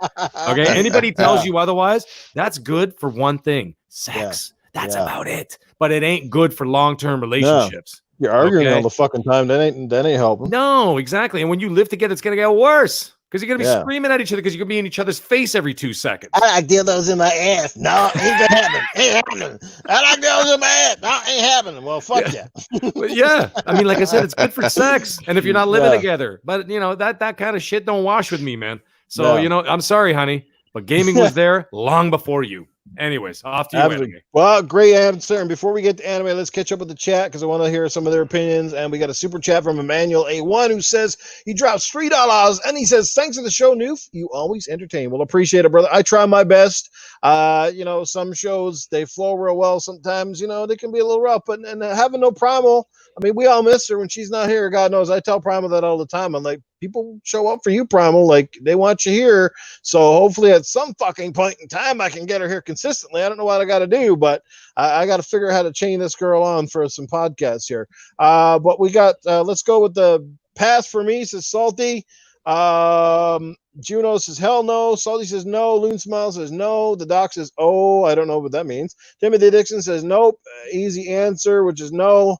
Okay. Anybody tells you otherwise, that's good for one thing, sex. That's about it. But it ain't good for long-term relationships. No. You're arguing all the fucking time. That ain't helping. No, exactly. And when you live together, it's going to get worse. Because you're going to be screaming at each other because you're going to be in each other's face every 2 seconds. I like dildos in my ass. No, ain't going to happen. Ain't happening. I like dildos in my ass. No, ain't happening. Well, fuck yeah. I mean, like I said, it's good for sex. And if you're not living together. But, that kind of shit don't wash with me, man. So, I'm sorry, honey. but gaming was there long before you. Anyways, off to you, Anime. Well, great answer. And before we get to Anime, let's catch up with the chat because I want to hear some of their opinions. And we got a super chat from Emmanuel A1 who says he drops $3 and he says, "Thanks for the show, Noof. You always entertain." Well, appreciate it, brother. I try my best. Some shows they flow real well. Sometimes, they can be a little rough, but and having no Primal. I mean, we all miss her when she's not here. God knows. I tell Primal that all the time. I'm like, people show up for you, Primal. Like, they want you here. So hopefully at some fucking point in time, I can get her here consistently. I don't know what I got to do, but I got to figure out how to chain this girl on for some podcasts here. But we got, let's go with the pass for me, says Salty. Juno says hell no. Salty says no. Loon Smile says no. The doc says oh. I don't know what that means. Timothy Dixon says nope. Easy answer, which is no.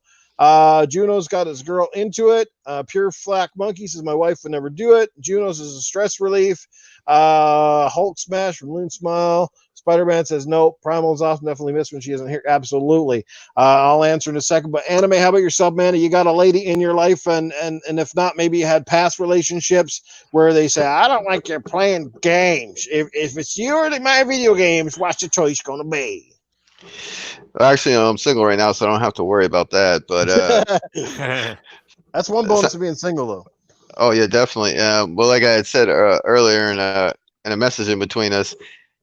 Juno's got his girl into it. Pure Flack Monkey says my wife would never do it. Juno's is a stress relief. Hulk Smash from Loon Smile. Spider-Man says no. Primal's often definitely missed when she isn't here. Absolutely. I'll answer in a second. But Anime, how about yourself, man? You got a lady in your life, and if not, maybe you had past relationships where they say, "I don't like you playing games. If it's you or my video games, what's the choice gonna be?" Actually, I'm single right now, so I don't have to worry about that. But that's one bonus of being single, though. Oh yeah, definitely. Well, like I had said earlier in a message in between us,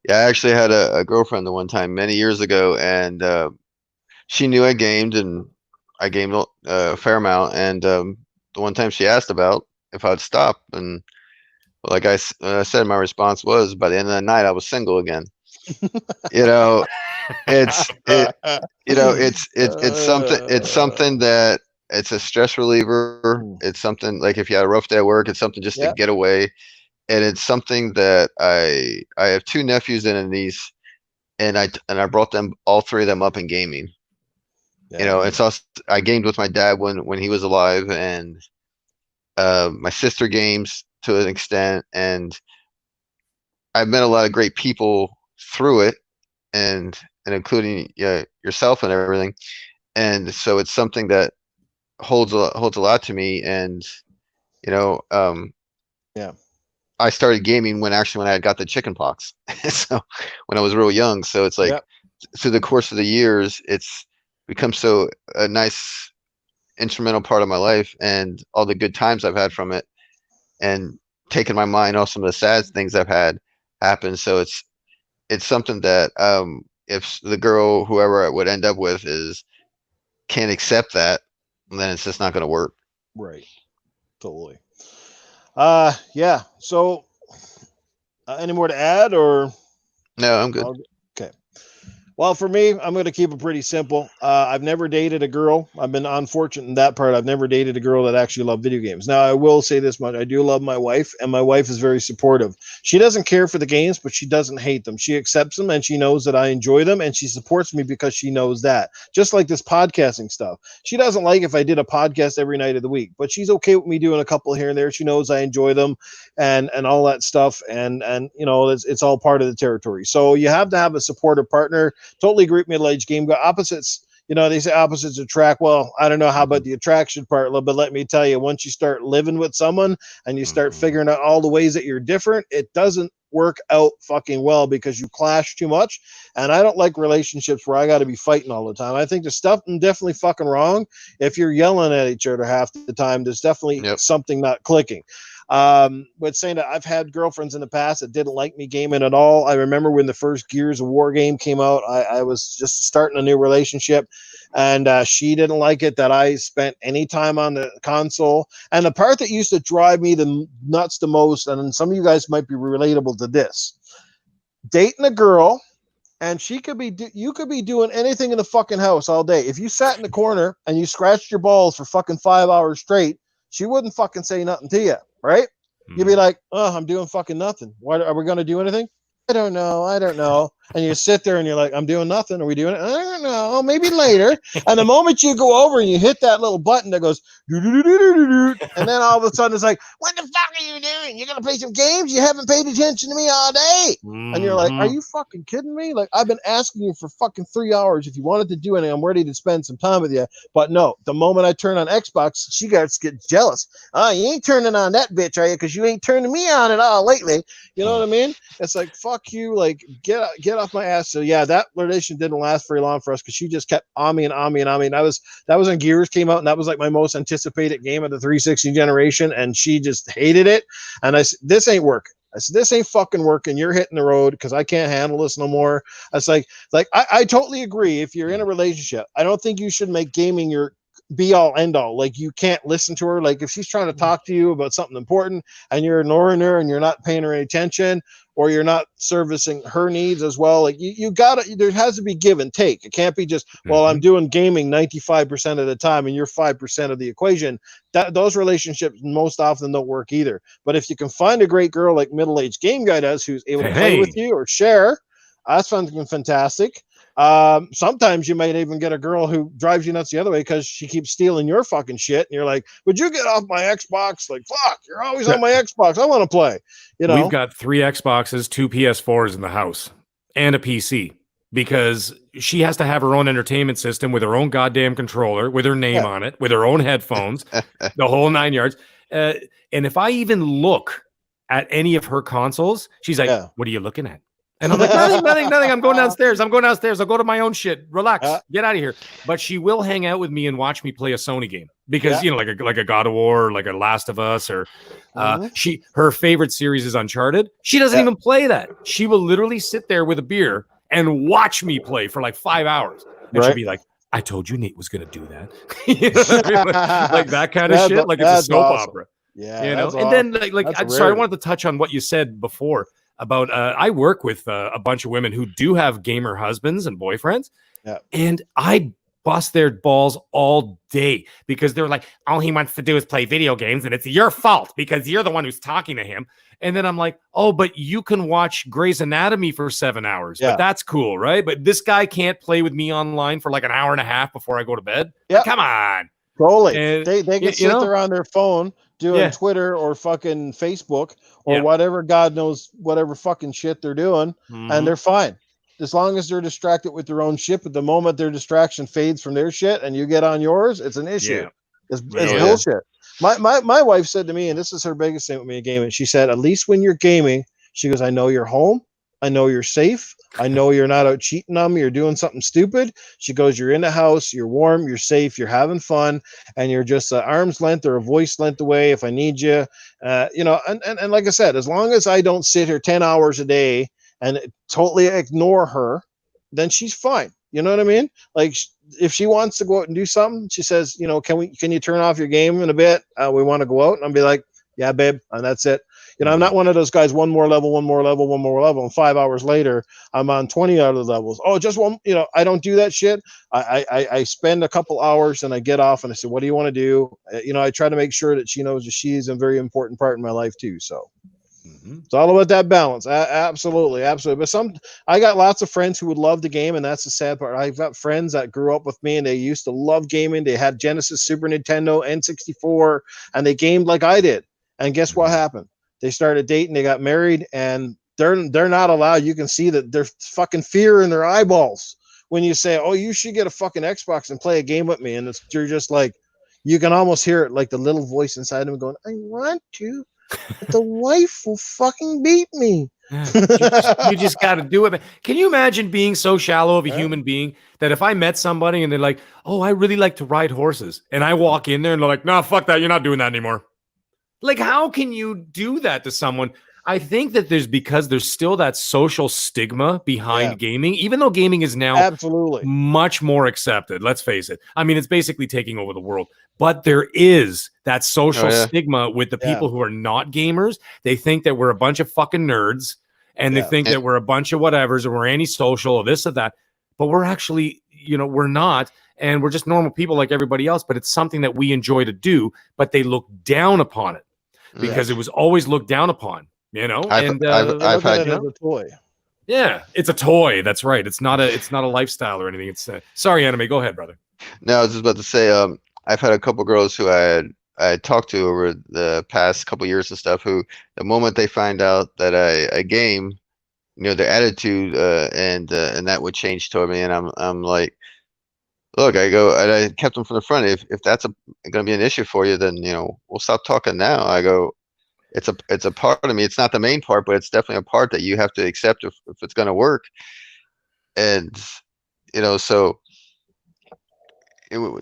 yeah, I actually had a girlfriend the one time many years ago, and she knew I gamed, and I gamed a fair amount. And the one time she asked about if I'd stop, and like I said, my response was, by the end of the night, I was single again. It's something that it's a stress reliever. It's something like if you had a rough day at work, it's something just to get away. And it's something that I have two nephews and a niece, and I brought them, all three of them, up in gaming. It's also, I gamed with my dad when he was alive, and my sister games to an extent, and I've met a lot of great people through it, and including yourself and everything. And so it's something that holds a lot to me. And I started gaming when I got the chicken pox. So when I was real young. So it's like through the course of the years, it's become so a nice instrumental part of my life, and all the good times I've had from it, and taken my mind off some of the sad things I've had happen. So it's something that if the girl, whoever I would end up with, can't accept that, then it's just not going to work. Right. Totally. Yeah. So, any more to add, or? No, I'm good. Okay. Well, for me, I'm going to keep it pretty simple. I've never dated a girl. I've been unfortunate in that part. I've never dated a girl that actually loved video games. Now, I will say this much. I do love my wife, and my wife is very supportive. She doesn't care for the games, but she doesn't hate them. She accepts them, and she knows that I enjoy them, and she supports me because she knows that. Just like this podcasting stuff. She doesn't like if I did a podcast every night of the week, but she's okay with me doing a couple here and there. She knows I enjoy them and all that stuff, and it's all part of the territory. So you have to have a supportive partner. Totally agree with middle-aged game. Got opposites. They say opposites attract. Well, I don't know how about the attraction part, but let me tell you, once you start living with someone and you start figuring out all the ways that you're different, it doesn't work out fucking well because you clash too much. And I don't like relationships where I got to be fighting all the time. I think there's stuff definitely fucking wrong. If you're yelling at each other half the time, there's definitely something not clicking. But saying that, I've had girlfriends in the past that didn't like me gaming at all. I remember when the first Gears of War game came out, I was just starting a new relationship, and she didn't like it that I spent any time on the console. And the part that used to drive me the nuts the most, and some of you guys might be relatable to this, dating a girl, and you could be doing anything in the fucking house all day. If you sat in the corner and you scratched your balls for fucking 5 hours straight, she wouldn't fucking say nothing to you, right? You'd be like, "Oh, I'm doing fucking nothing. What are we going to do anything? I don't know. And you sit there and you're like, I'm doing nothing. Are we doing it? I don't know. Maybe later. And the moment you go over and you hit that little button that goes, and then all of a sudden it's like, what the fuck are you doing? You're going to play some games? You haven't paid attention to me all day. And you're like, are you fucking kidding me? Like, I've been asking you for fucking 3 hours. If you wanted to do anything, I'm ready to spend some time with you. But no, the moment I turn on Xbox, she gets jealous. Oh, you ain't turning on that bitch, are you? Because you ain't turning me on at all lately. You know what I mean? It's like, fuck you. Like, get off my ass. So yeah, that relation didn't last very long for us because she just kept on me and on me and on me. And that was when Gears came out, and that was like my most anticipated game of the 360 generation, and she just hated it. And I said, this ain't working. I said, this ain't fucking working. You're hitting the road because I can't handle this no more. It's like I totally agree. If you're in a relationship, I don't think you should make gaming your be all end all. Like, you can't listen to her. Like, if she's trying to talk to you about something important and you're ignoring her and you're not paying her any attention, or you're not servicing her needs as well, like you gotta, there has to be give and take. It can't be just, well, I'm doing gaming 95% of the time and you're 5% of the equation. That those relationships most often don't work either. But if you can find a great girl like Middle-Aged Game Guy does, who's able to play with you or share, that's something fantastic. Sometimes you might even get a girl who drives you nuts the other way because she keeps stealing your fucking shit, and you're like, would you get off my Xbox? Like, fuck, you're always on my Xbox. I want to play. You know, we've got 3 Xboxes, 2 PS4s in the house, and a PC, because she has to have her own entertainment system with her own goddamn controller, with her name on it, with her own headphones, the whole 9 yards. And if I even look at any of her consoles, she's like, what are you looking at? And I'm like, nothing. I'm going downstairs. I'll go to my own shit. Relax. Get out of here. But she will hang out with me and watch me play a Sony game because, you know, like a God of War, or like a Last of Us, or her favorite series is Uncharted. She doesn't even play that. She will literally sit there with a beer and watch me play for like 5 hours. And she'll be like, I told you Nate was going to do that. You know what I mean? Like that kind of shit. Like it's a soap opera. Yeah. You know? And then I'm sorry, I wanted to touch on what you said before about I work with a bunch of women who do have gamer husbands and boyfriends, and I bust their balls all day because they're like, all he wants to do is play video games, and it's your fault because you're the one who's talking to him. And then I'm like, oh, but you can watch Grey's Anatomy for 7 hours. But that's cool, right? But this guy can't play with me online for like an hour and a half before I go to bed. Come on. Totally. And they can sit there on their phone doing Twitter or fucking Facebook or whatever, God knows, whatever fucking shit they're doing, and they're fine. As long as they're distracted with their own shit, but the moment their distraction fades from their shit and you get on yours, it's an issue. It's bullshit. My wife said to me, and this is her biggest thing with me in gaming, she said, at least when you're gaming, she goes, I know you're home. I know you're safe. I know you're not out cheating on me or doing something stupid. She goes, you're in the house, you're warm, you're safe, you're having fun, and you're just an arm's length or a voice length away if I need you. You know, and like I said, as long as I don't sit here 10 hours a day and totally ignore her, then she's fine. You know what I mean? Like, if she wants to go out and do something, she says, you know, can you turn off your game in a bit? We want to go out. And I'll be like, yeah, babe. And that's it. You know, I'm not one of those guys, one more level. And 5 hours later, I'm on 20 other levels. Oh, just one, you know, I don't do that shit. I spend a couple hours and I get off and I say, what do you want to do? You know, I try to make sure that she knows that she's a very important part in my life too. So it's all about that balance. Absolutely. But I got lots of friends who would love the game, and that's the sad part. I've got friends that grew up with me and they used to love gaming. They had Genesis, Super Nintendo, N64, and they gamed like I did. And guess what happened? They started dating, they got married, and they're not allowed. You can see that there's fucking fear in their eyeballs when you say, oh, you should get a fucking Xbox and play a game with me. And you're just like, you can almost hear it, like the little voice inside them going, I want to, but the wife will fucking beat me. You just got to do it. Can you imagine being so shallow of a human being that if I met somebody and they're like, oh, I really like to ride horses, and I walk in there and they're like, no, fuck that, you're not doing that anymore. Like, how can you do that to someone? I think that because there's still that social stigma behind gaming, even though gaming is now absolutely much more accepted. Let's face it. I mean, it's basically taking over the world, but there is that social stigma with the people who are not gamers. They think that we're a bunch of fucking nerds, and they think that we're a bunch of whatevers, or we're antisocial, or this or that. But we're actually, you know, we're not. And we're just normal people like everybody else, but it's something that we enjoy to do, but they look down upon it. Because it was always looked down upon, you know. I've had it as a toy. Yeah, it's a toy. That's right. It's not a lifestyle or anything. It's sorry, Anime. Go ahead, brother. No, I was just about to say, I've had a couple girls who I talked to over the past couple years and stuff, who the moment they find out that I game, their attitude and that would change toward me, and I'm like, look, I go, and I kept them from the front. If that's going to be an issue for you, then we'll stop talking now. I go, it's a part of me. It's not the main part, but it's definitely a part that you have to accept if it's going to work. And so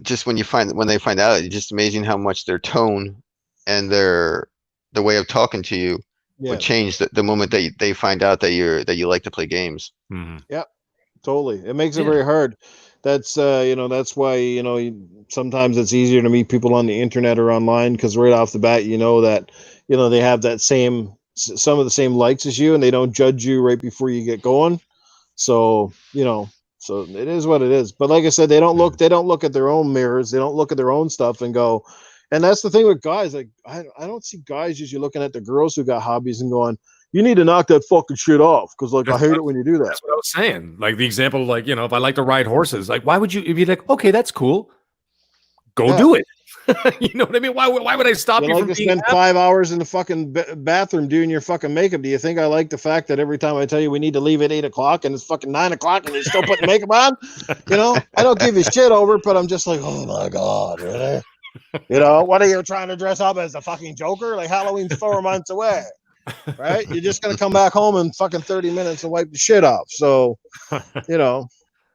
just when they find out, it's just amazing how much their tone and the way of talking to you would change the moment that they find out that you like to play games. Mm-hmm. Yeah, totally. It makes it very hard. That's that's why sometimes it's easier to meet people on the internet or online, because right off the bat that they have that some of the same likes as you, and they don't judge you right before you get going. So so it is what it is. But like I said, they don't look at their own mirrors. They don't look at their own stuff and go. And that's the thing with guys. Like I don't see guys usually looking at the girls who got hobbies and going, you need to knock that fucking shit off, because I hate it when you do that. That's what I was saying. Like the example, like if I like to ride horses, like why would you? If you're like, okay, that's cool, go do it. You know what I mean? Why would I stop you like from to spend 5 hours in the fucking bathroom doing your fucking makeup? Do you think I like the fact that every time I tell you we need to leave at 8 o'clock and it's fucking 9 o'clock and you're still putting makeup on? I don't give a shit over it, but I'm just like, oh my God, really? What are you trying to dress up as, the fucking Joker? Like Halloween's 4 months away, right? You're just going to come back home in fucking 30 minutes and wipe the shit off. So,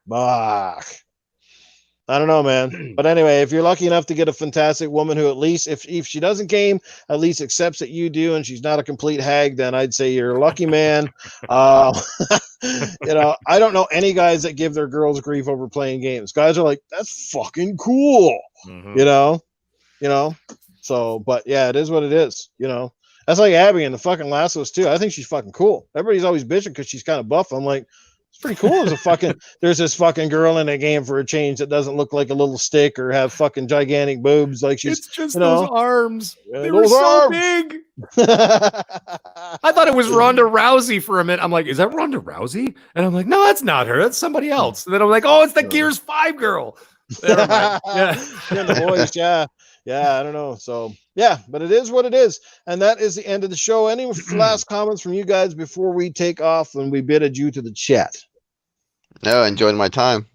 bah. I don't know, man. But anyway, if you're lucky enough to get a fantastic woman who, at least if she doesn't game, at least accepts that you do, and she's not a complete hag, then I'd say you're a lucky man. I don't know any guys that give their girls grief over playing games. Guys are like, that's fucking cool. Mm-hmm. So, but yeah, it is what it is. That's like Abby in the fucking Last of Us too. I think she's fucking cool. Everybody's always bitching because she's kind of buff. I'm like, it's pretty cool. There's this fucking girl in a game for a change that doesn't look like a little stick or have fucking gigantic boobs. Like it's just those arms. They were those so arms. big. I thought it was Ronda Rousey for a minute. I'm like, is that Ronda Rousey? And I'm like, no, that's not her. That's somebody else. And then I'm like, oh, it's the Gears 5 girl. Never mind. Yeah. The voice, yeah. Yeah, I don't know. So, yeah, but it is what it is. And that is the end of the show. Any last comments from you guys before we take off and we bid adieu to the chat? No, I enjoyed my time.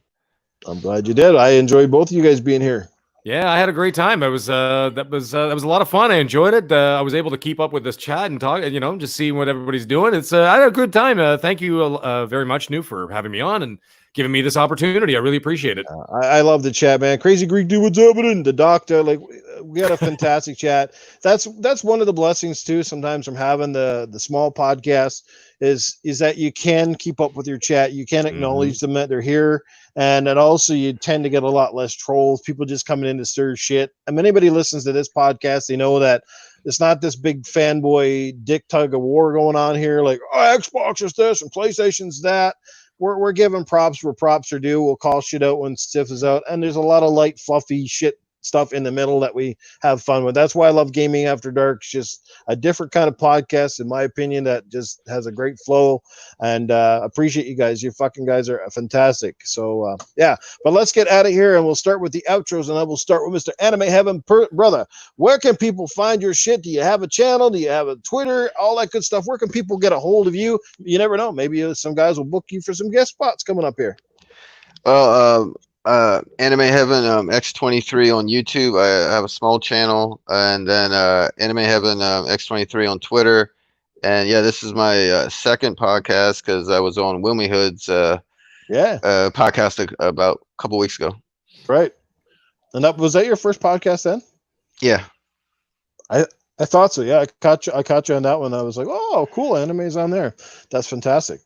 I'm glad you did. I enjoyed both of you guys being here. Yeah, I had a great time. It was that was a lot of fun. I enjoyed it. I was able to keep up with this chat and talk, just seeing what everybody's doing. I had a good time. Thank you very much, New, for having me on and giving me this opportunity. I really appreciate it. I love the chat, man. Crazy Greek dude, what's happening? The doctor, like, we had a fantastic chat. That's one of the blessings too, sometimes, from having the small podcast, is that you can keep up with your chat. You can acknowledge them that they're here. And then also you tend to get a lot less trolls, people just coming in to stir shit. I mean, anybody listens to this podcast, they know that it's not this big fanboy dick tug of war going on here. Like, oh, Xbox is this and PlayStation's that. We're giving props where props are due. We'll call shit out when stuff is out. And there's a lot of light, fluffy shit stuff in the middle that we have fun with. That's why I love Gaming After Dark. It's just a different kind of podcast, in my opinion, that just has a great flow. And appreciate you guys. You fucking guys are fantastic. So yeah, but let's get out of here, and we'll start with the outros, and I will start with Mr. Anime Heaven. Brother, where can people find your shit? Do you have a channel? Do you have a Twitter? All that good stuff. Where can people get a hold of you? You never know. Maybe some guys will book you for some guest spots coming up here. Well, Anime Heaven X23 on YouTube. I have a small channel, and then Anime Heaven X23 on Twitter. And yeah, this is my second podcast, because I was on Wilmy Hood's podcast about a couple weeks ago. Right. And was that your first podcast then? Yeah. I thought so. Yeah, I caught you on that one. I was like, oh, cool, Anime's on there. That's fantastic.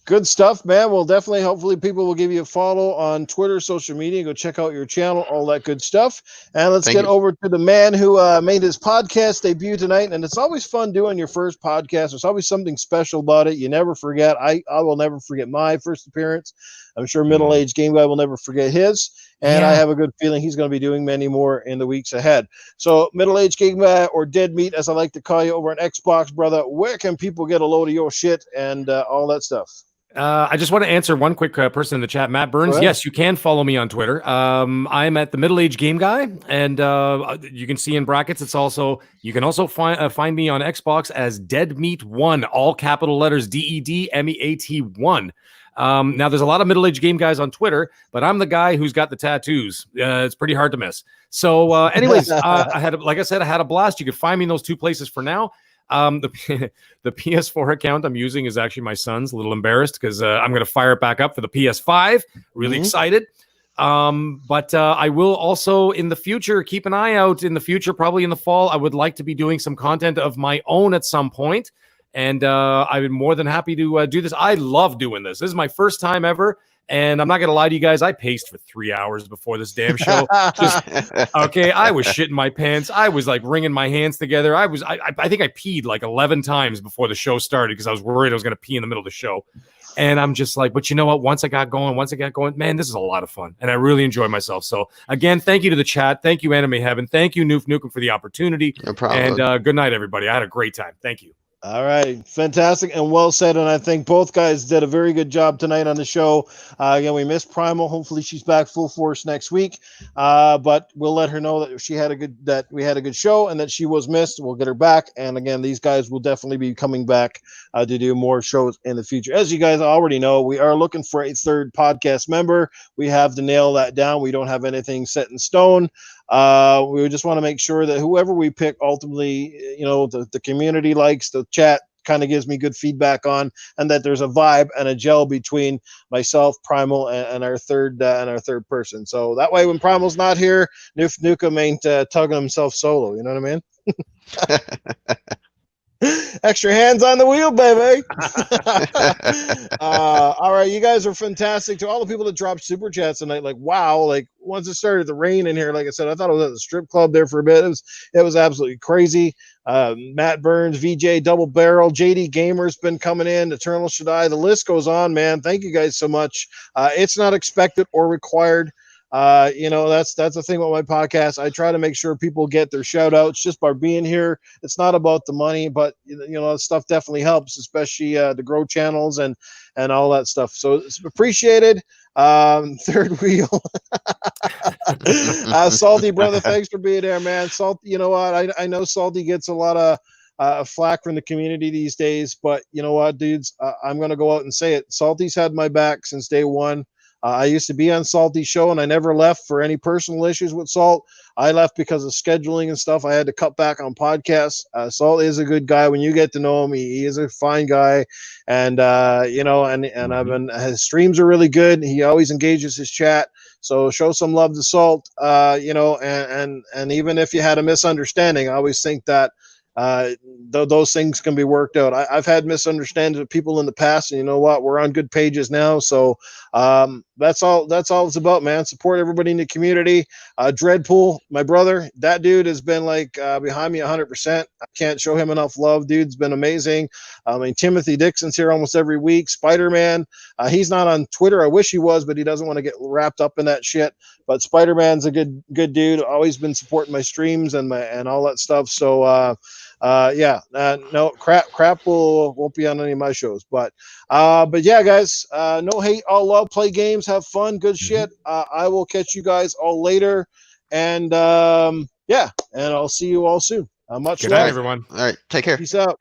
Good stuff, man. Well, definitely, hopefully people will give you a follow on Twitter, social media. Go check out your channel, all that good stuff. And let's get over to the man who made his podcast debut tonight. And it's always fun doing your first podcast. There's always something special about it. You never forget. I will never forget my first appearance. I'm sure MiddleAge Game Guy will never forget his. And I have a good feeling he's going to be doing many more in the weeks ahead. So, MiddleAge Game Guy, or Dead Meat, as I like to call you, over on Xbox, brother, where can people get a load of your shit and all that stuff? I just want to answer one quick person in the chat. Matt Burns. Yes, you can follow me on Twitter. I'm at the MiddleAge Game Guy, and you can see in brackets. You can also find me on Xbox as Dead Meat 1, all capital letters, DEDMEAT 1. Now there's a lot of middle-aged game guys on Twitter, but I'm the guy who's got the tattoos. It's pretty hard to miss. So, anyways, I had a blast. You could find me in those two places for now. The PS4 account I'm using is actually my son's. A little embarrassed because I'm going to fire it back up for the PS5. Really excited. But I will also in the future keep an eye out. In the future, probably in the fall, I would like to be doing some content of my own at some point. And I've been more than happy to do this. I love doing this. This is my first time ever. And I'm not going to lie to you guys. I paced for 3 hours before this damn show. Okay. I was shitting my pants. I was like wringing my hands together. I think I peed like 11 times before the show started because I was worried I was going to pee in the middle of the show. And I'm just like, but you know what? Once I got going, man, this is a lot of fun. And I really enjoy myself. So again, thank you to the chat. Thank you, Anime Heaven. Thank you, Noof Nukem, for the opportunity. No problem. And good night, everybody. I had a great time. Thank you. All right. Fantastic and well said. And I think both guys did a very good job tonight on the show. Again, we missed Primal. Hopefully she's back full force next week. But we'll let her know that we had a good show and that she was missed. We'll get her back. And again, these guys will definitely be coming back to do more shows in the future. As you guys already know, we are looking for a third podcast member. We have to nail that down. We don't have anything set in stone. We just want to make sure that whoever we pick ultimately, the community likes, the chat kind of gives me good feedback on, and that there's a vibe and a gel between myself, Primal, and our third person. So that way, when Primal's not here, Noof Nukem ain't tugging himself solo. You know what I mean? Extra hands on the wheel, baby. All right, you guys are fantastic. To all the people that dropped super chats tonight, like wow, like once it started to rain in here, like I said, I thought I was at the strip club there for a bit. It was absolutely crazy. Matt Burns, VJ Double Barrel, JD Gamer's been coming in, Eternal Shaddai, the list goes on, man. Thank you guys so much. It's not expected or required. That's the thing with my podcast. I try to make sure people get their shout outs just by being here. It's not about the money, but stuff definitely helps, especially to grow channels and all that stuff. So it's appreciated. Third wheel. Salty brother, thanks for being there, man. Salty, you know what? I know Salty gets a lot of flack from the community these days, but you know what, dudes? I'm gonna go out and say it. Salty's had my back since day one. I used to be on Salty's show, and I never left for any personal issues with Salt. I left because of scheduling and stuff. I had to cut back on podcasts. Salt is a good guy. When you get to know him, he is a fine guy, and his streams are really good. He always engages his chat. So show some love to Salt. And even if you had a misunderstanding, I always think that those things can be worked out. I've had misunderstandings with people in the past, and you know what? We're on good pages now. So that's all it's about, man. Support everybody in the community. Dreadpool, my brother, that dude has been like behind me 100%. I can't show him enough love. Dude's been amazing. I mean, Timothy Dixon's here almost every week. Spider-Man, he's not on Twitter. I wish he was, but he doesn't want to get wrapped up in that shit. But Spider-Man's a good dude. Always been supporting my streams and all that stuff. So no crap won't be on any of my shows, but yeah, guys, no hate, all love, play games, have fun, good shit. I will catch you guys all later, and and I'll see you all soon. Much Good love, night, everyone. All right, take care. Peace out.